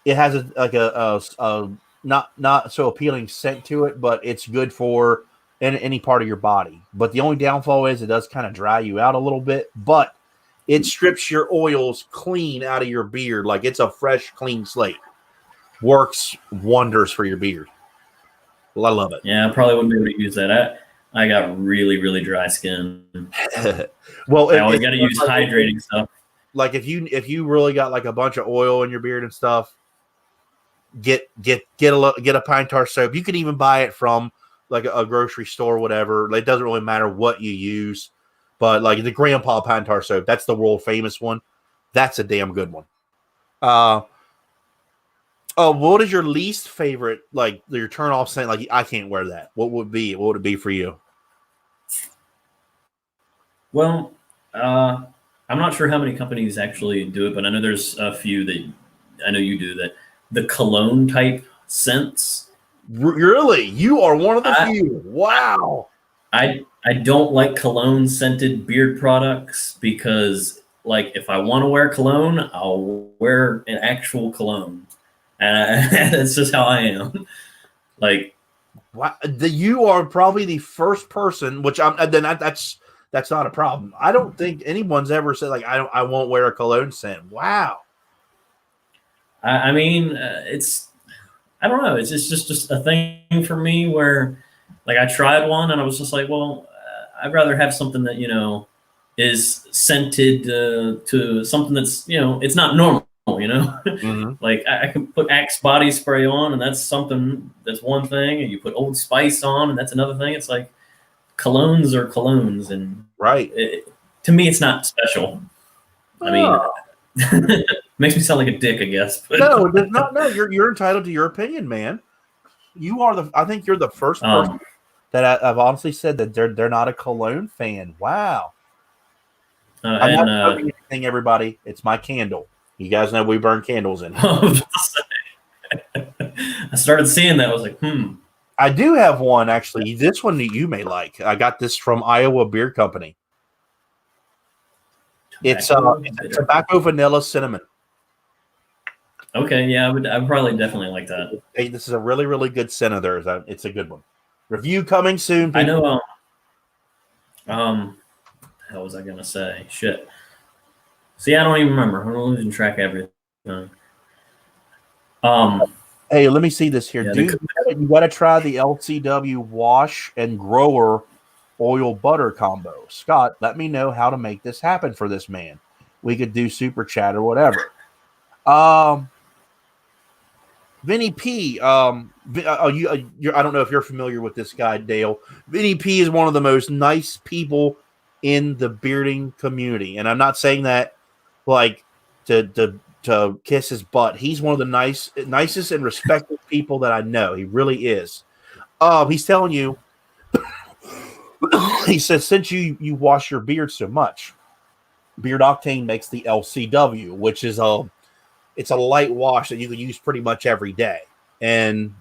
Speaker 1: has a not so appealing scent to it, but it's good for any part of your body. But the only downfall is it does kind of dry you out a little bit, but it strips your oils clean out of your beard like it's a fresh, clean slate. Works wonders for your beard. Well, I love it.
Speaker 2: Yeah, I probably wouldn't be able to use that. I got really, really dry skin.
Speaker 1: Well,
Speaker 2: I always got to use hydrating stuff.
Speaker 1: Like if you really got like a bunch of oil in your beard and stuff, get a pine tar soap. You can even buy it from like a grocery store or whatever. It doesn't really matter what you use, but like the Grandpa pine tar soap, that's the world famous one. That's a damn good one. What is your least favorite, like your turn off scent? Like, I can't wear that. What would it be for you?
Speaker 2: Well, I'm not sure how many companies actually do it, but I know there's a few that I know you do that. The cologne type scents.
Speaker 1: Really? You are one of the few. Wow.
Speaker 2: I don't like cologne scented beard products because, like, if I want to wear cologne, I'll wear an actual cologne, and that's just how I am. Like,
Speaker 1: you are probably the first person, which that's not a problem. I don't think anyone's ever said like I won't wear a cologne scent. Wow.
Speaker 2: I mean, I don't know. It's just a thing for me where, like, I tried one and I was just like, well, I'd rather have something that, is scented to something that's, it's not normal,
Speaker 1: Mm-hmm.
Speaker 2: Like I can put Axe body spray on and that's one thing. And you put Old Spice on and that's another thing. It's like colognes are colognes. And
Speaker 1: right.
Speaker 2: To me, it's not special. I mean, makes me sound like a dick, I guess. But.
Speaker 1: No, it does not. No, you're entitled to your opinion, man. I think you're the first person that I've honestly said that they're not a cologne fan. Wow. I'm not smoking anything, everybody. It's my candle. You guys know we burn candles in here.
Speaker 2: I started seeing that. I was like,
Speaker 1: I do have one, actually. This one that you may like. I got this from Iowa Beer Company. It's tobacco vanilla cinnamon.
Speaker 2: Okay, yeah, I would probably definitely like that.
Speaker 1: Hey, this is a really, really good scent of theirs. It's a good one. Review coming soon.
Speaker 2: People. I know. How was I gonna say? Shit. See, I don't even remember. I'm losing track of everything.
Speaker 1: Hey, let me see this here.
Speaker 2: Yeah,
Speaker 1: Dude, you got to try the LCW wash and grower oil butter combo. Scott, let me know how to make this happen for this man. We could do super chat or whatever. Vinny P. I don't know if you're familiar with this guy, Dale. Vinny P is one of the most nice people in the bearding community, and I'm not saying that like to kiss his butt. He's one of the nicest and respected people that I know. He really is. He's telling you. He says, since you wash your beard so much, Beard Octane makes the LCW, which is it's a light wash that you can use pretty much every day. And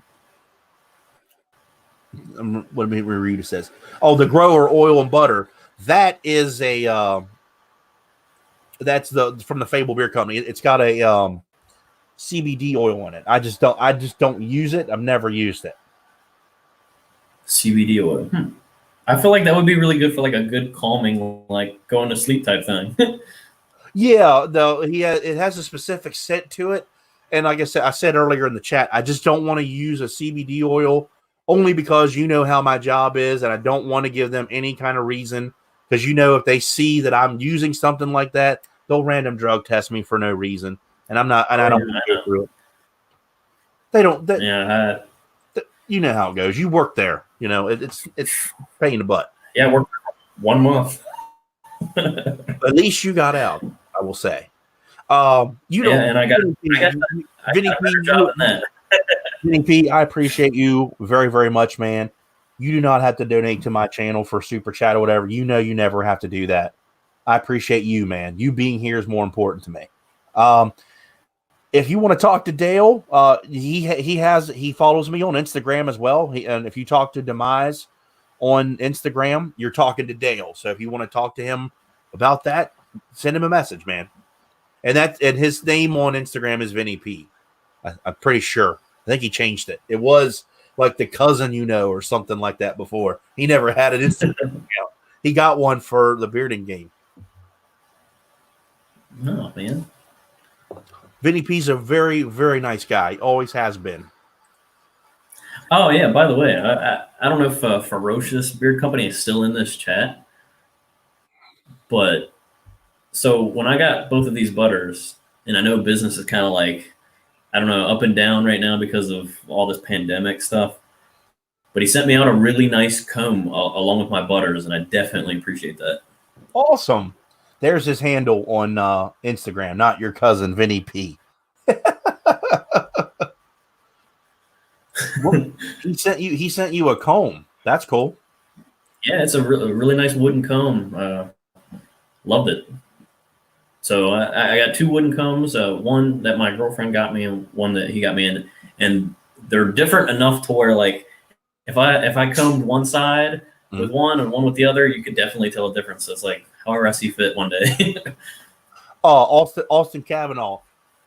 Speaker 1: what Rita says, the grower oil and butter. That is that's from the Fable Beer Company. It's got a CBD oil in it. I just don't use it. I've never used it.
Speaker 2: CBD oil. I feel like that would be really good for like a good calming, like going to sleep type thing.
Speaker 1: Yeah, though it has a specific scent to it, and like I said earlier in the chat, I just don't want to use a CBD oil only because you know how my job is, and I don't want to give them any kind of reason because if they see that I'm using something like that, they'll random drug test me for no reason, and I'm not, and I don't want to go through it. They don't. You know how it goes. You work there. It's pain in the butt.
Speaker 2: Yeah, I worked 1 month.
Speaker 1: At least you got out, I will say.
Speaker 2: And I got Vinny
Speaker 1: P, I appreciate you very, very much, man. You do not have to donate to my channel for super chat or whatever. You never have to do that. I appreciate you, man. You being here is more important to me. If you want to talk to Dale, he follows me on Instagram as well. And if you talk to Demyze on Instagram, you're talking to Dale. So if you want to talk to him about that, send him a message, man. And his name on Instagram is Vinny P. I'm pretty sure. I think he changed it. It was like the cousin or something like that before. He never had an Instagram account. He got one for the bearding game.
Speaker 2: Oh, man.
Speaker 1: Vinny P's a very, very nice guy. Always has been.
Speaker 2: Oh, yeah. By the way, I don't know if Ferocious Beard Company is still in this chat. But so when I got both of these butters, and I know business is kind of like I don't know, up and down right now because of all this pandemic stuff. But he sent me out a really nice comb along with my butters, and I definitely appreciate that.
Speaker 1: Awesome. There's his handle on Instagram, not your cousin Vinny P. He sent you a comb. That's cool.
Speaker 2: Yeah, it's a really nice wooden comb. Loved it. So I got 2 wooden combs, one that my girlfriend got me and one that he got me, and they're different enough to where, like, if I combed one side with one and one with the other, you could definitely tell a difference. So it's like however I see fit one day.
Speaker 1: Austin Kavanaugh.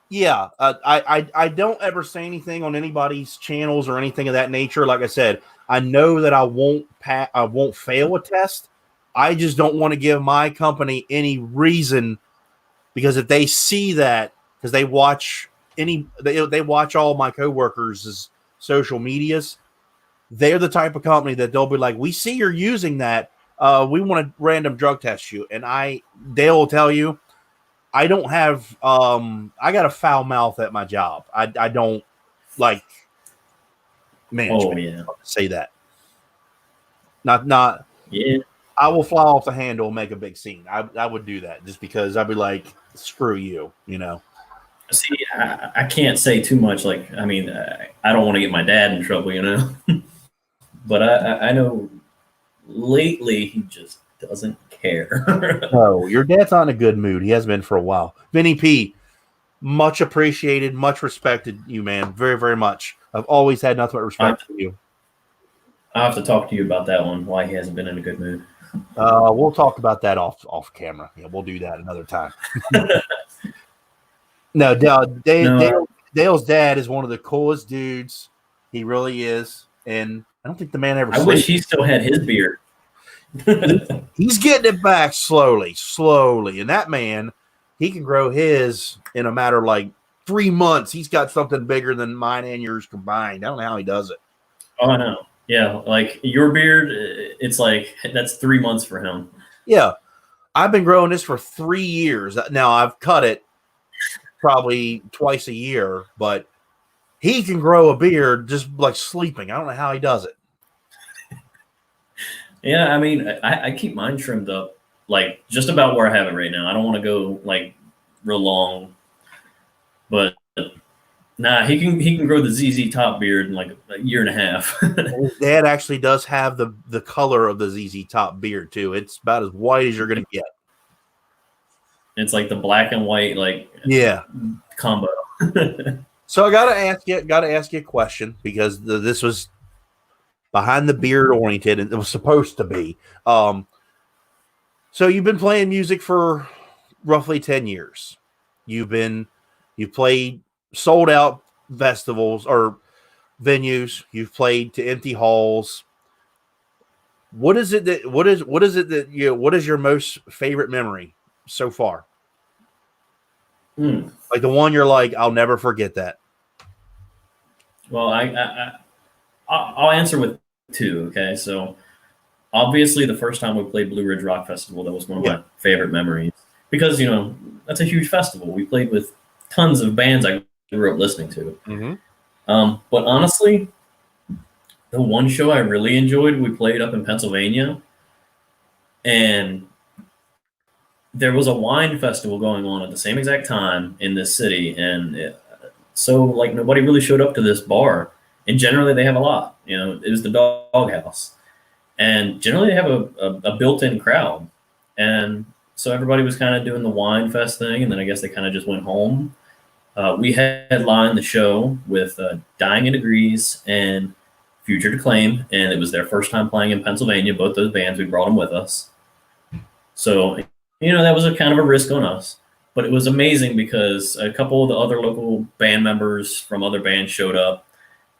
Speaker 1: Yeah, I don't ever say anything on anybody's channels or anything of that nature. Like I said, I know that I won't fail a test. I just don't want to give my company any reason, because if they see that, because they watch they watch all my coworkers' social medias, they're the type of company that they'll be like, we see you're using that. We want to random drug test you, and they'll tell you, I don't have I got a foul mouth at my job. I don't like management.
Speaker 2: Oh yeah,
Speaker 1: say that. Not
Speaker 2: yeah.
Speaker 1: I will fly off the handle and make a big scene. I would do that just because I'd be like, screw you, you know.
Speaker 2: See, I can't say too much. Like, I mean, I don't want to get my dad in trouble, you know. But I know lately he just doesn't care.
Speaker 1: No, your dad's not in a good mood. He has been for a while. Vinny P, much appreciated, much respected you, man. Very, very much. I've always had nothing but respect for you.
Speaker 2: I'll have to talk to you about that one, why he hasn't been in a good mood.
Speaker 1: We'll talk about that off camera. Yeah, we'll do that another time. No, Dale's dad is one of the coolest dudes. He really is. And I don't think the man ever.
Speaker 2: I wish he still had his beard.
Speaker 1: He's getting it back slowly. And that man, he can grow his in a matter of like 3 months. He's got something bigger than mine and yours combined. I don't know how he does it.
Speaker 2: Oh, I know. Yeah, like your beard, it's like that's 3 months for him.
Speaker 1: Yeah, I've been growing this for 3 years. Now I've cut it probably twice a year, but he can grow a beard just like sleeping. I don't know how he does it.
Speaker 2: Yeah, I mean, I keep mine trimmed up, like just about where I have it right now. I don't want to go like real long, but nah, he can grow the ZZ Top beard in like a year and a half.
Speaker 1: His dad actually does have the color of the ZZ Top beard too. It's about as white as you're gonna get.
Speaker 2: It's like the black and white, like combo.
Speaker 1: So I gotta ask you a question, because this was behind the beard oriented, and it was supposed to be. So you've been playing music for roughly 10 years. You played sold out festivals or venues. You've played to empty halls. What is your most favorite memory so far? Like the one you're like, I'll never forget that.
Speaker 2: Well, I'll answer with 2. Okay, so obviously the first time we played Blue Ridge Rock Festival, that was one of my favorite memories, because that's a huge festival. We played with tons of bands I grew up listening to.
Speaker 1: Mm-hmm.
Speaker 2: But honestly, the one show I really enjoyed, we played up in Pennsylvania, and there was a wine festival going on at the same exact time in this city, and so like nobody really showed up to this bar. And generally they have a lot. It was the Doghouse, and generally they have a built-in crowd, and so everybody was kind of doing the wine fest thing, and then I guess they kind of just went home. We headlined the show with Dying in Degrees and Future to Claim, and it was their first time playing in Pennsylvania. Both those bands, we brought them with us. So, that was a kind of a risk on us. But it was amazing because a couple of the other local band members from other bands showed up.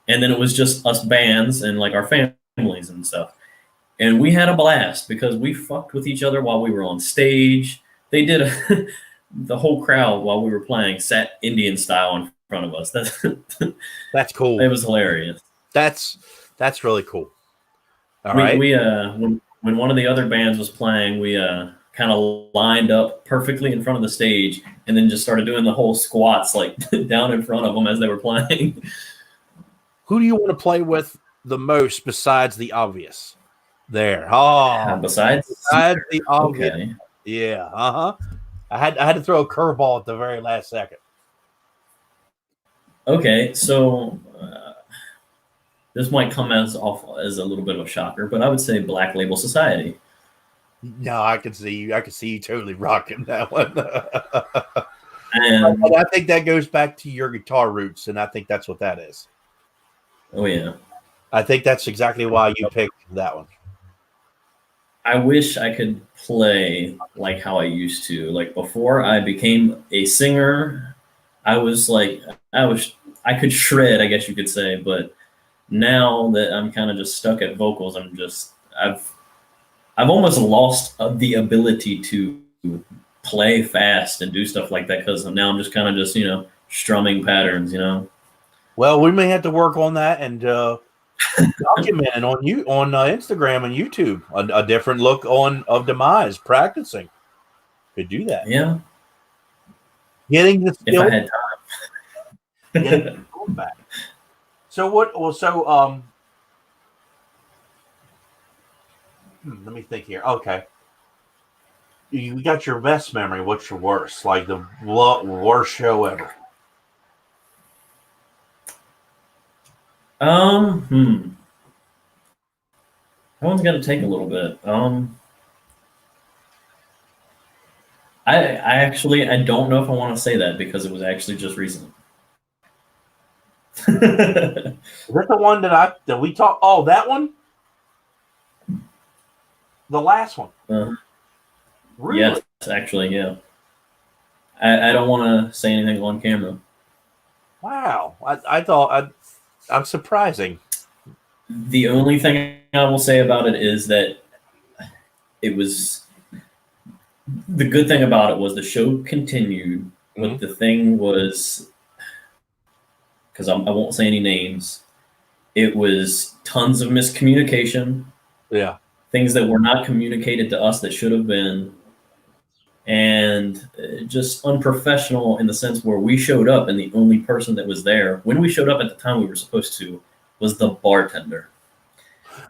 Speaker 2: And then it was just us bands and like our families and stuff. And we had a blast because we fucked with each other while we were on stage. They did the whole crowd while we were playing sat Indian style in front of us.
Speaker 1: That's cool.
Speaker 2: It was hilarious.
Speaker 1: That's really cool.
Speaker 2: We when one of the other bands was playing, we kind of lined up perfectly in front of the stage, and then just started doing the whole squats like down in front of them as they were playing.
Speaker 1: Who do you want to play with the most besides the obvious? There. Oh,
Speaker 2: Besides
Speaker 1: the obvious.
Speaker 2: okay.
Speaker 1: Yeah. I had to throw a curveball at the very last second.
Speaker 2: Okay, so this might come as off as a little bit of a shocker, but I would say Black Label Society.
Speaker 1: No, I can see you. I can see you totally rocking that one.
Speaker 2: And
Speaker 1: I think that goes back to your guitar roots, and I think that's what that is.
Speaker 2: oh yeah,
Speaker 1: I think that's exactly why you picked that one.
Speaker 2: I wish I could play like how I used to. Like before I became a singer, I could shred, I guess you could say, but now that I'm kind of just stuck at vocals, I've almost lost the ability to play fast and do stuff like that because now I'm just kind of just strumming patterns.
Speaker 1: Well, we may have to work on that and documenting on Instagram and YouTube a different look of Demyze practicing. Could do that.
Speaker 2: Yeah,
Speaker 1: Getting the
Speaker 2: if
Speaker 1: skill,
Speaker 2: I had time.
Speaker 1: getting the skill back. So what? Well, so let me think here. Okay, you got your best memory. What's your worst? Like the worst show ever?
Speaker 2: That one's got to take a little bit. I don't know if I want to say that because it was actually just recent.
Speaker 1: Is that the one that we talked? Oh, that one. The last one. Really?
Speaker 2: Yes, actually, yeah. I don't want to say anything on camera.
Speaker 1: Wow. I thought I'm surprising.
Speaker 2: The only thing I will say about it is that it was the good thing about it was the show continued, but the thing was, because I won't say any names, it was tons of miscommunication.
Speaker 1: Yeah.
Speaker 2: Things that were not communicated to us that should have been, and just unprofessional in the sense where we showed up and the only person that was there when we showed up at the time we were supposed to was the bartender.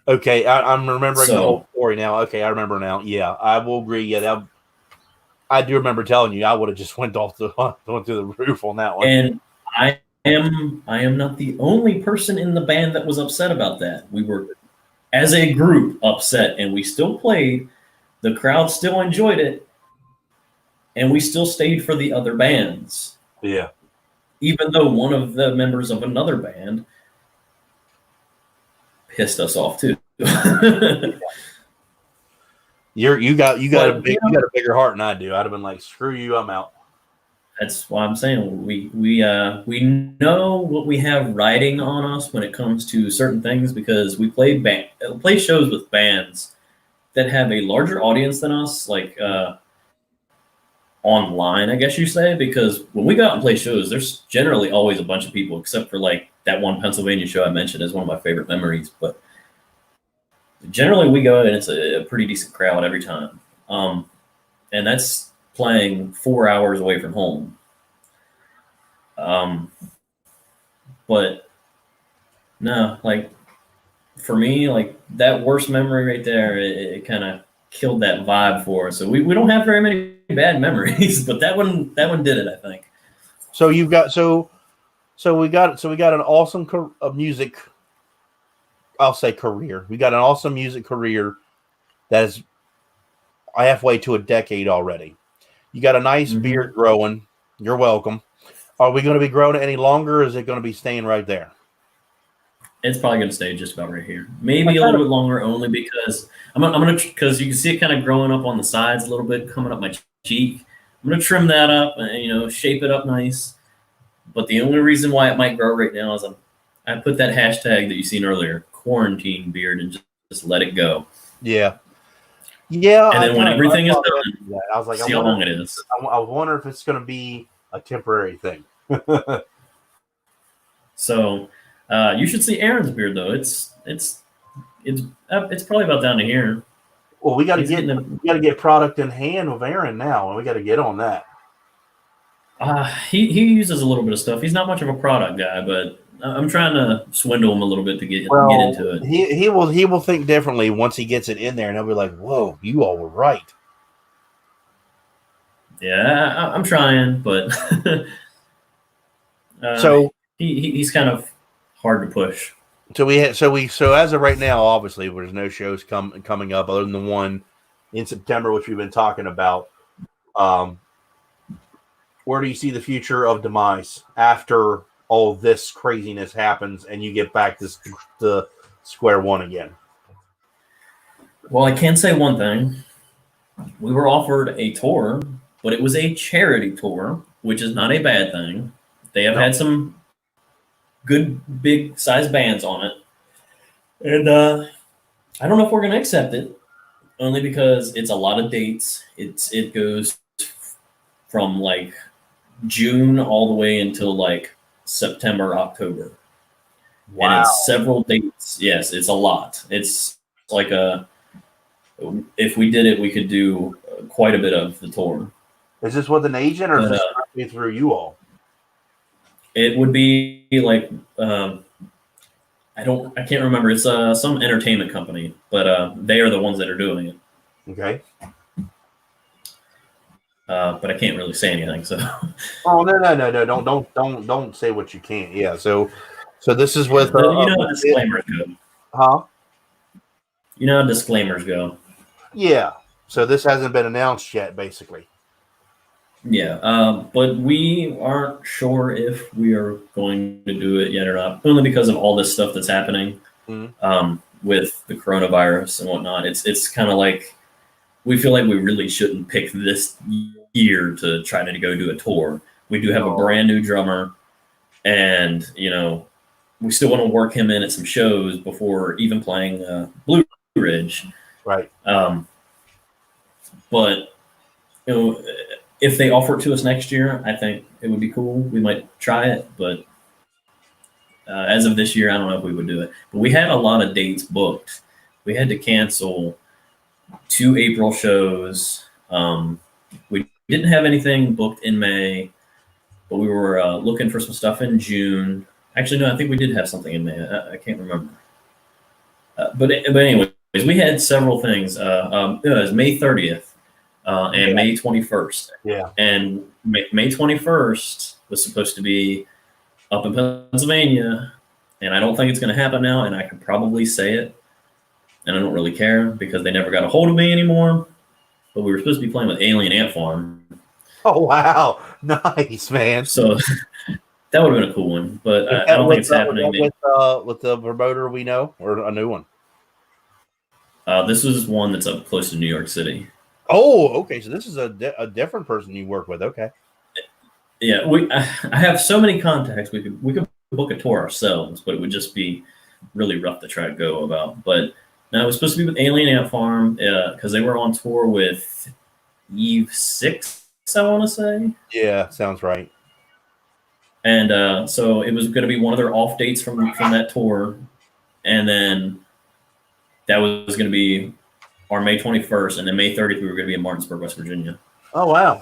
Speaker 1: Okay, I'm remembering the whole story now. Okay, I remember now. Yeah, I will agree. Yeah, I do remember telling you I would have just went through the roof on that one.
Speaker 2: And I am not the only person in the band that was upset about that. We were, as a group, upset, and we still played. The crowd still enjoyed it, and we still stayed for the other bands.
Speaker 1: Yeah.
Speaker 2: Even though one of the members of another band pissed us off too.
Speaker 1: You got a bigger heart than I do. I'd have been like, screw you, I'm out.
Speaker 2: That's why I'm saying we know what we have riding on us when it comes to certain things because we play shows with bands that have a larger audience than us, like online, I guess you say, because when we go out and play shows, there's generally always a bunch of people, except for like that one Pennsylvania show I mentioned is one of my favorite memories. But generally we go and it's a pretty decent crowd every time. And that's playing 4 hours away from home. But no, like for me, like that worst memory right there, it kind of killed that vibe for us. So we don't have very many bad memories, but that one did it, I think.
Speaker 1: So you've got so we got an awesome music. I'll say career. We got an awesome music career that is halfway to a decade already. You got a nice beard growing. You're welcome. Are we going to be growing it any longer, or is it going to be staying right there?
Speaker 2: It's probably going to stay just about right here. Maybe a little bit longer, only because because you can see it kind of growing up on the sides a little bit, coming up my cheek. I'm going to trim that up and shape it up nice. But the only reason why it might grow right now is I put that hashtag that you seen earlier, quarantine beard, and just let it go.
Speaker 1: Yeah. Yeah.
Speaker 2: And then when everything is done,
Speaker 1: I was like,
Speaker 2: see how long it is.
Speaker 1: I wonder if it's going to be a temporary thing.
Speaker 2: So you should see Aaron's beard though. It's probably about down to here.
Speaker 1: Well, we got to
Speaker 2: He's
Speaker 1: get
Speaker 2: getting
Speaker 1: product in hand with Aaron now, and we got to get on that.
Speaker 2: he uses a little bit of stuff. He's not much of a product guy, but I'm trying to swindle him a little bit to get into it.
Speaker 1: He will think differently once he gets it in there, and he'll be like, "Whoa, you all were right."
Speaker 2: Yeah, I'm trying, but
Speaker 1: So
Speaker 2: he's kind of hard to push.
Speaker 1: So as of right now, obviously, there's no shows coming up other than the one in September, which we've been talking about. Where do you see the future of Demyze after all this craziness happens and you get back to square one again?
Speaker 2: Well, I can say one thing. We were offered a tour, but it was a charity tour, which is not a bad thing. They have had some good big size bands on it. And I don't know if we're going to accept it, only because it's a lot of dates. It goes from like June all the way until like September, October.
Speaker 1: Wow.
Speaker 2: And it's several dates. Yes, it's a lot. It's like if we did it, we could do quite a bit of the tour.
Speaker 1: Is this with an agent or is this directly through you all?
Speaker 2: It would be like I can't remember. It's some entertainment company, but they are the ones that are doing it.
Speaker 1: Okay.
Speaker 2: But I can't really say anything. So.
Speaker 1: Oh no! Don't say what you can't. Yeah. So this is with
Speaker 2: you know how disclaimers go.
Speaker 1: Huh?
Speaker 2: You know how disclaimers go.
Speaker 1: Yeah. So this hasn't been announced yet, basically.
Speaker 2: Yeah, but we aren't sure if we are going to do it yet or not, only because of all this stuff that's happening with the coronavirus and whatnot. It's kind of like we feel like we really shouldn't pick this year to try to go do a tour. We do have a brand new drummer, and we still want to work him in at some shows before even playing Blue Ridge.
Speaker 1: Right.
Speaker 2: But if they offer it to us next year, I think it would be cool. We might try it, but as of this year, I don't know if we would do it. But we had a lot of dates booked. We had to cancel 2 April shows. We didn't have anything booked in May, but we were looking for some stuff in June. Actually, no, I think we did have something in May. I can't remember. But anyways, we had several things. It was May 30th. And May 21st.
Speaker 1: Yeah.
Speaker 2: And May 21st was supposed to be up in Pennsylvania, and I don't think it's going to happen now, and I could probably say it, and I don't really care because they never got a hold of me anymore, but we were supposed to be playing with Alien Ant Farm.
Speaker 1: Oh, wow. Nice, man.
Speaker 2: So that would have been a cool one, but I don't think it's happening.
Speaker 1: With the promoter we know, or a new one?
Speaker 2: This is one that's up close to New York City.
Speaker 1: Oh, okay. So this is a different person you work with. Okay.
Speaker 2: Yeah, I have so many contacts. We could book a tour ourselves, but it would just be really rough to try to go about. But now it was supposed to be with Alien Ant Farm because they were on tour with Eve 6, I want to say.
Speaker 1: Yeah, sounds right.
Speaker 2: And so it was going to be one of their off dates from that tour, and then that was going to be our May 21st, and then May 30th we were going to be in Martinsburg, West Virginia.
Speaker 1: Oh, wow.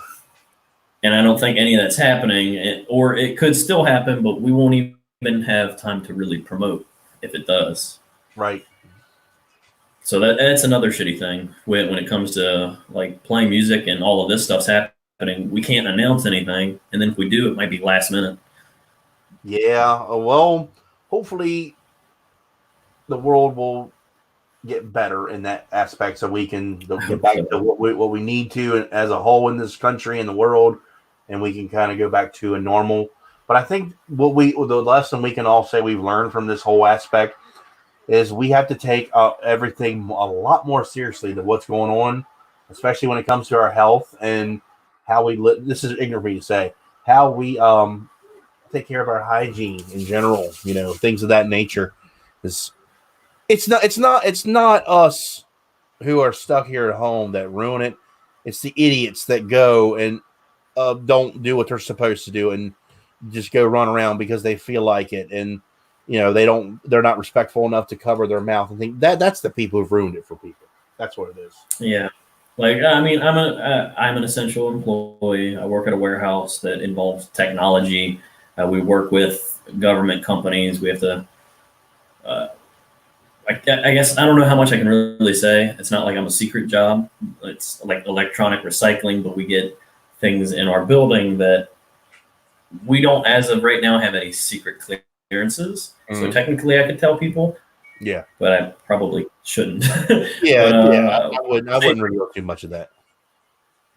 Speaker 2: And I don't think any of that's happening, or it could still happen, but we won't even have time to really promote if it does.
Speaker 1: Right.
Speaker 2: So that's another shitty thing when it comes to like playing music and all of this stuff's happening. We can't announce anything, and then if we do, it might be last minute.
Speaker 1: Yeah. Well, hopefully the world will get better in that aspect so we can get back to what we need to as a whole in this country and the world, and we can kind of go back to a normal. But I think the lesson we can all say we've learned from this whole aspect is we have to take everything a lot more seriously than what's going on, especially when it comes to our health and how we this is ignorant for me to say, how we take care of our hygiene in general, things of that nature. It's not us who are stuck here at home that ruin it. It's the idiots that go and don't do what they're supposed to do and just go run around because they feel like it, and they're not respectful enough to cover their mouth and think that's the people who've ruined it for people. That's what it is.
Speaker 2: Yeah. Like, I mean, I'm an essential employee. I work at a warehouse that involves technology. We work with government companies. We have to, uh, I guess, I don't know how much I can really say. It's not like I'm a secret job. It's like electronic recycling, but we get things in our building that we don't, as of right now, have any secret clearances. So technically I could tell people,
Speaker 1: Yeah.
Speaker 2: but I probably shouldn't.
Speaker 1: Yeah,
Speaker 2: But,
Speaker 1: yeah. I wouldn't reveal too much of that.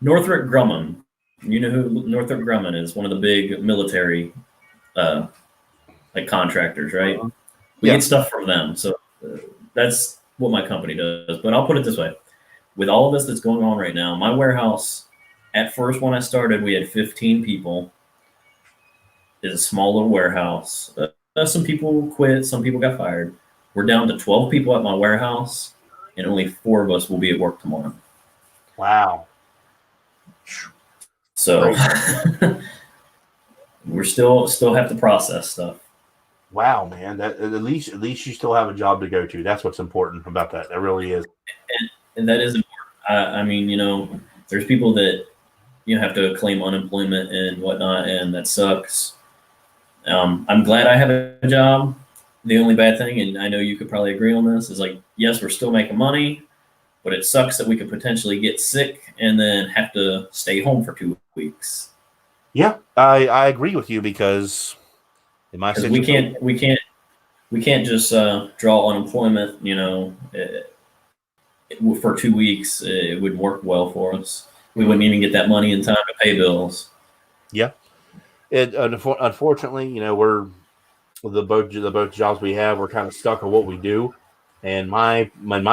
Speaker 2: Northrop Grumman. You know who Northrop Grumman is? One of the big military, like contractors, right? We
Speaker 1: Yeah.
Speaker 2: get stuff from them, so that's what my company does. But I'll put it this way: with all of this that's going on right now, my warehouse. At first, when I started, we had 15 people. It's a small little warehouse. Some people quit, some people got fired. We're down to 12 people at my warehouse, and only 4 of us will be at work tomorrow.
Speaker 1: Wow.
Speaker 2: So we're still have to process stuff.
Speaker 1: Wow, man. That at least you still have a job to go to. That's what's important about that. That really is.
Speaker 2: And that is important. I mean, there's people that have to claim unemployment and whatnot, and that sucks. I'm glad I have a job. The only bad thing, and I know you could probably agree on this, is like, yes, we're still making money, but it sucks that we could potentially get sick and then have to stay home for 2 weeks.
Speaker 1: Yeah, I agree with you because in my situation,
Speaker 2: we can't just draw unemployment. For 2 weeks, it wouldn't work well for us. We wouldn't even get that money in time to pay bills.
Speaker 1: Yeah, unfortunately, we're the both jobs we have. We're kind of stuck on what we do, and my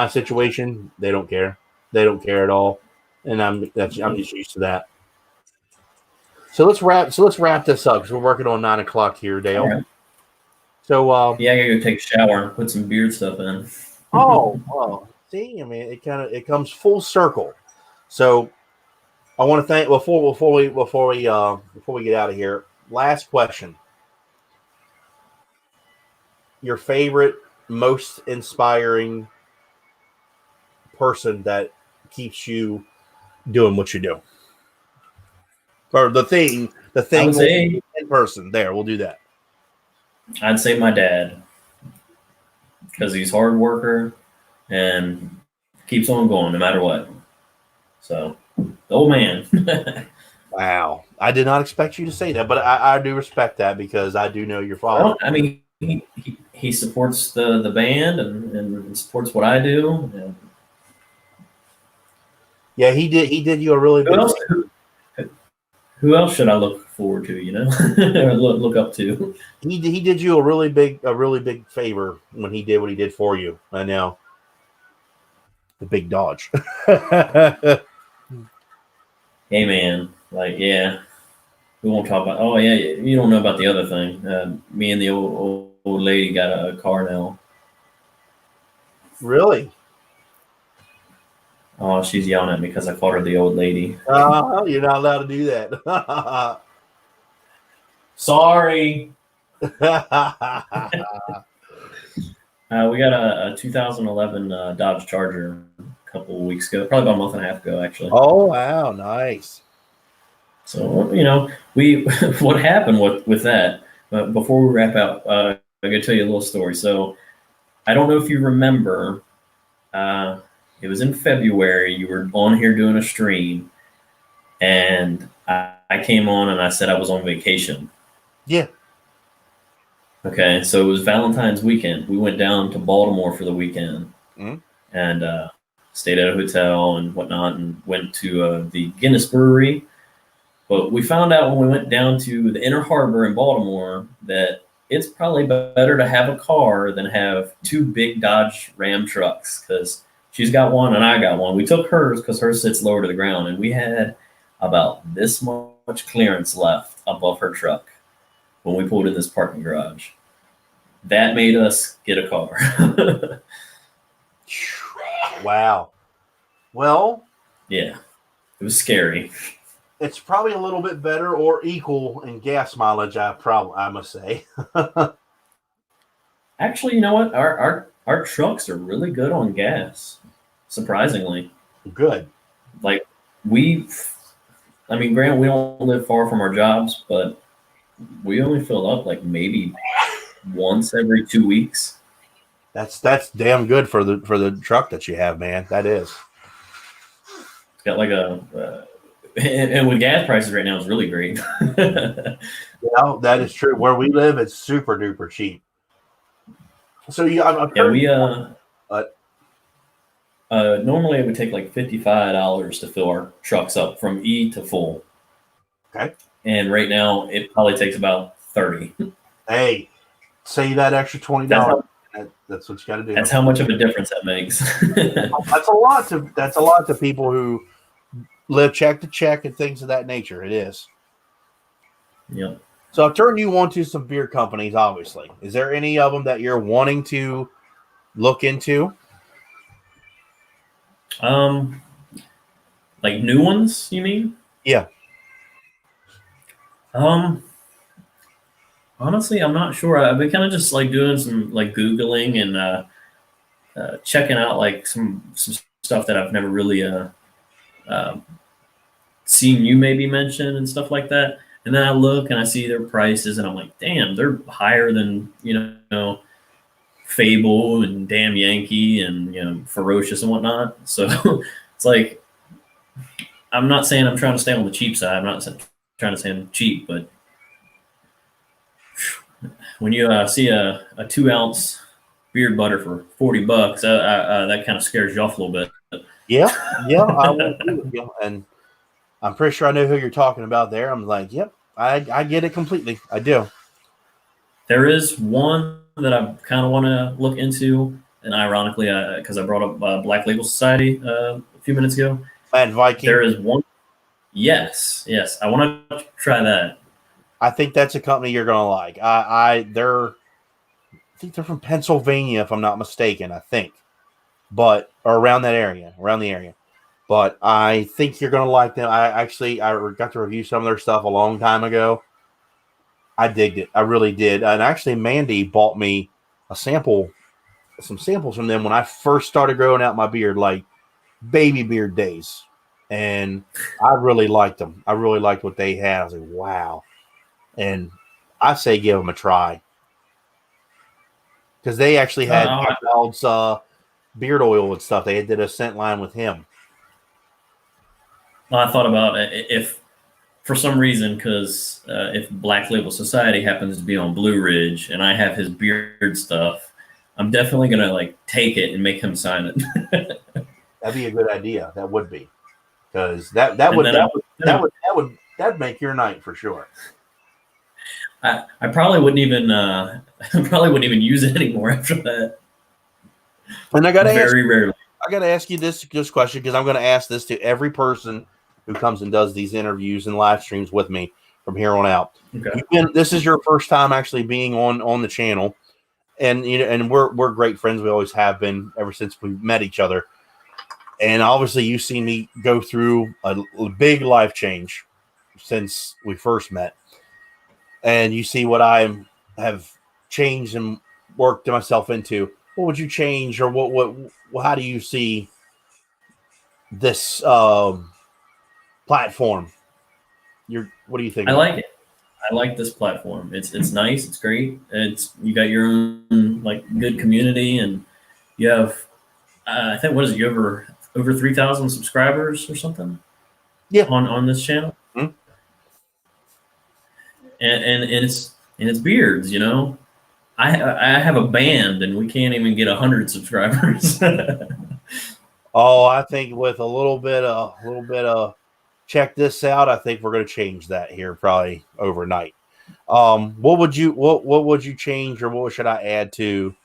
Speaker 1: situation, they don't care. They don't care at all, and I'm just used to that. So let's wrap this up because we're working on 9 o'clock here, Dale.
Speaker 2: All right.
Speaker 1: So
Speaker 2: yeah, I gotta go take a shower and put some beard stuff in.
Speaker 1: See, I mean, it comes full circle. So I want to thank before we get out of here. Last question: your favorite, most inspiring person that keeps you doing what you do, or the thing
Speaker 2: I would say,
Speaker 1: in person. There, we'll do that.
Speaker 2: I'd say my dad, because he's a hard worker and keeps on going no matter what. So, the old man.
Speaker 1: Wow, I did not expect you to say that, but I do respect that because I do know your father.
Speaker 2: Well, I mean, he supports the band and supports what I do. And
Speaker 1: yeah, he did you a really big.
Speaker 2: Who else should I look forward to? Or look up to?
Speaker 1: He did you a really big favor when he did what he did for you. I know. The big Dodge.
Speaker 2: Hey man, like yeah, we won't talk about. Oh yeah, you don't know about the other thing. Me and the old lady got a car now.
Speaker 1: Really?
Speaker 2: Oh, she's yelling at me because I called her the old lady.
Speaker 1: You're not allowed to do that.
Speaker 2: Sorry. We got a 2011 Dodge Charger a couple of weeks ago, probably about a month and a half ago, actually.
Speaker 1: Oh wow, nice.
Speaker 2: So we what happened with that? Before we wrap up, I'm gonna tell you a little story. So I don't know if you remember. It was in February. You were on here doing a stream, and I came on and I said I was on vacation.
Speaker 1: Yeah.
Speaker 2: Okay, so it was Valentine's weekend. We went down to Baltimore for the weekend and stayed at a hotel and whatnot and went to the Guinness Brewery. But we found out when we went down to the Inner Harbor in Baltimore that it's probably better to have a car than have 2 big Dodge Ram trucks because she's got one and I got one. We took hers because hers sits lower to the ground, and we had about this much clearance left above her truck when we pulled in this parking garage. That made us get a car.
Speaker 1: Wow. Well,
Speaker 2: yeah, it was scary.
Speaker 1: It's probably a little bit better or equal in gas mileage. I must say.
Speaker 2: Actually, you know what? Our trucks are really good on gas. surprisingly.
Speaker 1: Good.
Speaker 2: Like granted, we don't live far from our jobs, but we only fill up like maybe once every 2 weeks.
Speaker 1: That's damn good for the truck that you have, man. That is.
Speaker 2: It's got like and with gas prices right now, it's really great.
Speaker 1: Yeah, that is true. Where we live, it's super duper cheap. So I've
Speaker 2: Yeah,
Speaker 1: heard.
Speaker 2: we
Speaker 1: Uh,
Speaker 2: normally it would take like $55 to fill our trucks up from E to full.
Speaker 1: Okay.
Speaker 2: And right now it probably takes about 30.
Speaker 1: Hey, save that extra $20. That's what you got to do.
Speaker 2: That's how much of a difference that makes.
Speaker 1: That's a lot to people who live check to check and things of that nature. It is.
Speaker 2: Yep.
Speaker 1: So I've turned you on to some beer companies, obviously. Is there any of them that you're wanting to look into?
Speaker 2: Like new ones, you mean?
Speaker 1: Yeah.
Speaker 2: Honestly, I'm not sure. I've been kind of just like doing some like Googling and checking out like some stuff that I've never really seen you maybe mention and stuff like that. And then I look and I see their prices and I'm like, damn, they're higher than, Fable and Damn Yankee and, Ferocious and whatnot. So it's like, I'm not saying I'm trying to stay on the cheap side. I'm not trying to say I'm cheap, but when you see a 2-ounce beard butter for $40, that kind of scares you off a little bit.
Speaker 1: Yeah, I will agree with you. And I'm pretty sure I know who you're talking about there. I'm like, yep, I get it completely. I do.
Speaker 2: There is one that I kind of want to look into, and ironically, because I brought up Black Label Society a few minutes ago.
Speaker 1: Mad Viking.
Speaker 2: There is one. Yes, I want to try that.
Speaker 1: I think that's a company you're gonna like. I think they're from Pennsylvania, if I'm not mistaken. I think, or around the area. But I think you're gonna like them. I got to review some of their stuff a long time ago. I digged it. I really did. And actually, Mandy bought me some samples from them when I first started growing out my beard, like baby beard days. And I really liked them. I really liked what they had. I was like, wow. And I say give them a try. Because they actually had Dog's beard oil and stuff. They did a scent line with him.
Speaker 2: Well, I thought about if for some reason, because if Black Label Society happens to be on Blue Ridge and I have his beard stuff, I'm definitely gonna like take it and make him sign it.
Speaker 1: That'd be a good idea. That would be, because that'd make your night for sure.
Speaker 2: I probably wouldn't even use it anymore after that.
Speaker 1: And I gotta
Speaker 2: rarely.
Speaker 1: I gotta ask you this question, because I'm gonna ask this to every person who comes and does these interviews and live streams with me from here on out.
Speaker 2: Okay.
Speaker 1: This is your first time actually being on the channel, and and we're great friends. We always have been ever since we met each other. And obviously, you've seen me go through a big life change since we first met. And you see what I have changed and worked myself into. What would you change, or how do you see this platform? What do you think?
Speaker 2: I like it. I like this platform. It's nice. It's great. You got your own like good community, and you have I think you over 3,000 subscribers or something.
Speaker 1: Yeah.
Speaker 2: On this channel.
Speaker 1: Mm-hmm.
Speaker 2: And it's beards, I have a band and we can't even get 100 subscribers.
Speaker 1: Oh, I think with a little bit of check this out, I think we're going to change that here probably overnight. What would you change, or what should I add to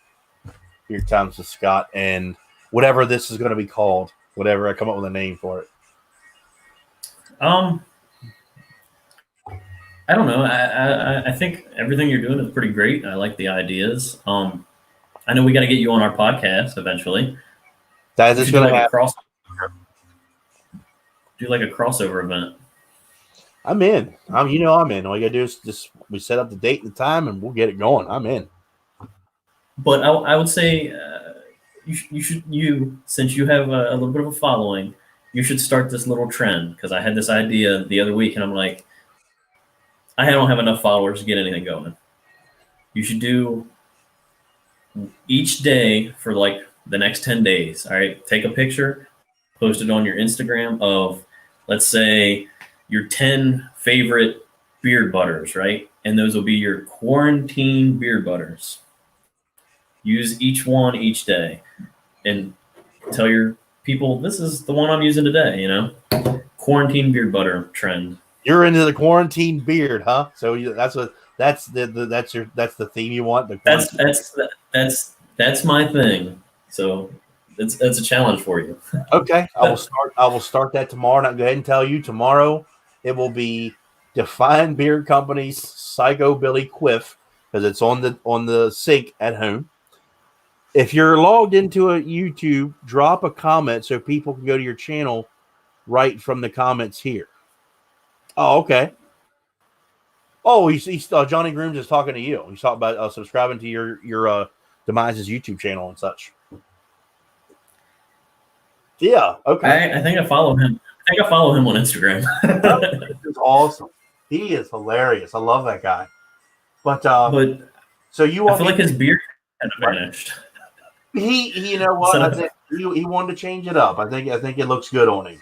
Speaker 1: your Times with Scott and whatever this is going to be called? Whatever, I come up with a name for it.
Speaker 2: I don't know. I think everything you're doing is pretty great. I like the ideas. I know we got to get you on our podcast eventually.
Speaker 1: That is going to happen.
Speaker 2: Do like a crossover event.
Speaker 1: I'm in. I'm in. All you gotta do is we set up the date and the time, and we'll get it going. I'm in.
Speaker 2: But I would say since you have a little bit of a following, you should start this little trend, because I had this idea the other week and I'm like, I don't have enough followers to get anything going. You should do each day for like the next 10 days. All right. Take a picture, post it on your Instagram of, let's say, your 10 favorite beard butters, right? And those will be your quarantine beard butters. Use each one each day and tell your people, this is the one I'm using today, you know? Quarantine beard butter trend.
Speaker 1: You're into the quarantine beard, huh? So that's the theme you want.
Speaker 2: That's my thing. So that's a challenge for you.
Speaker 1: Okay, I will start that tomorrow. And I'll go ahead and tell you tomorrow it will be Define Beard Company's Psycho Billy Quiff, because it's on the sink at home. If you're logged into a YouTube, drop a comment so people can go to your channel right from the comments here. Oh, okay. Oh, he's Johnny Grooms is talking to you. He's talking about subscribing to your Demyze's YouTube channel and such. Yeah. Okay.
Speaker 2: I think I follow him. I think I follow him on Instagram.
Speaker 1: It's awesome. He is hilarious. I love that guy. But so you
Speaker 2: I feel like his beard kind of vanished.
Speaker 1: He you know what?
Speaker 2: So,
Speaker 1: I think he wanted to change it up. I think it looks good on him.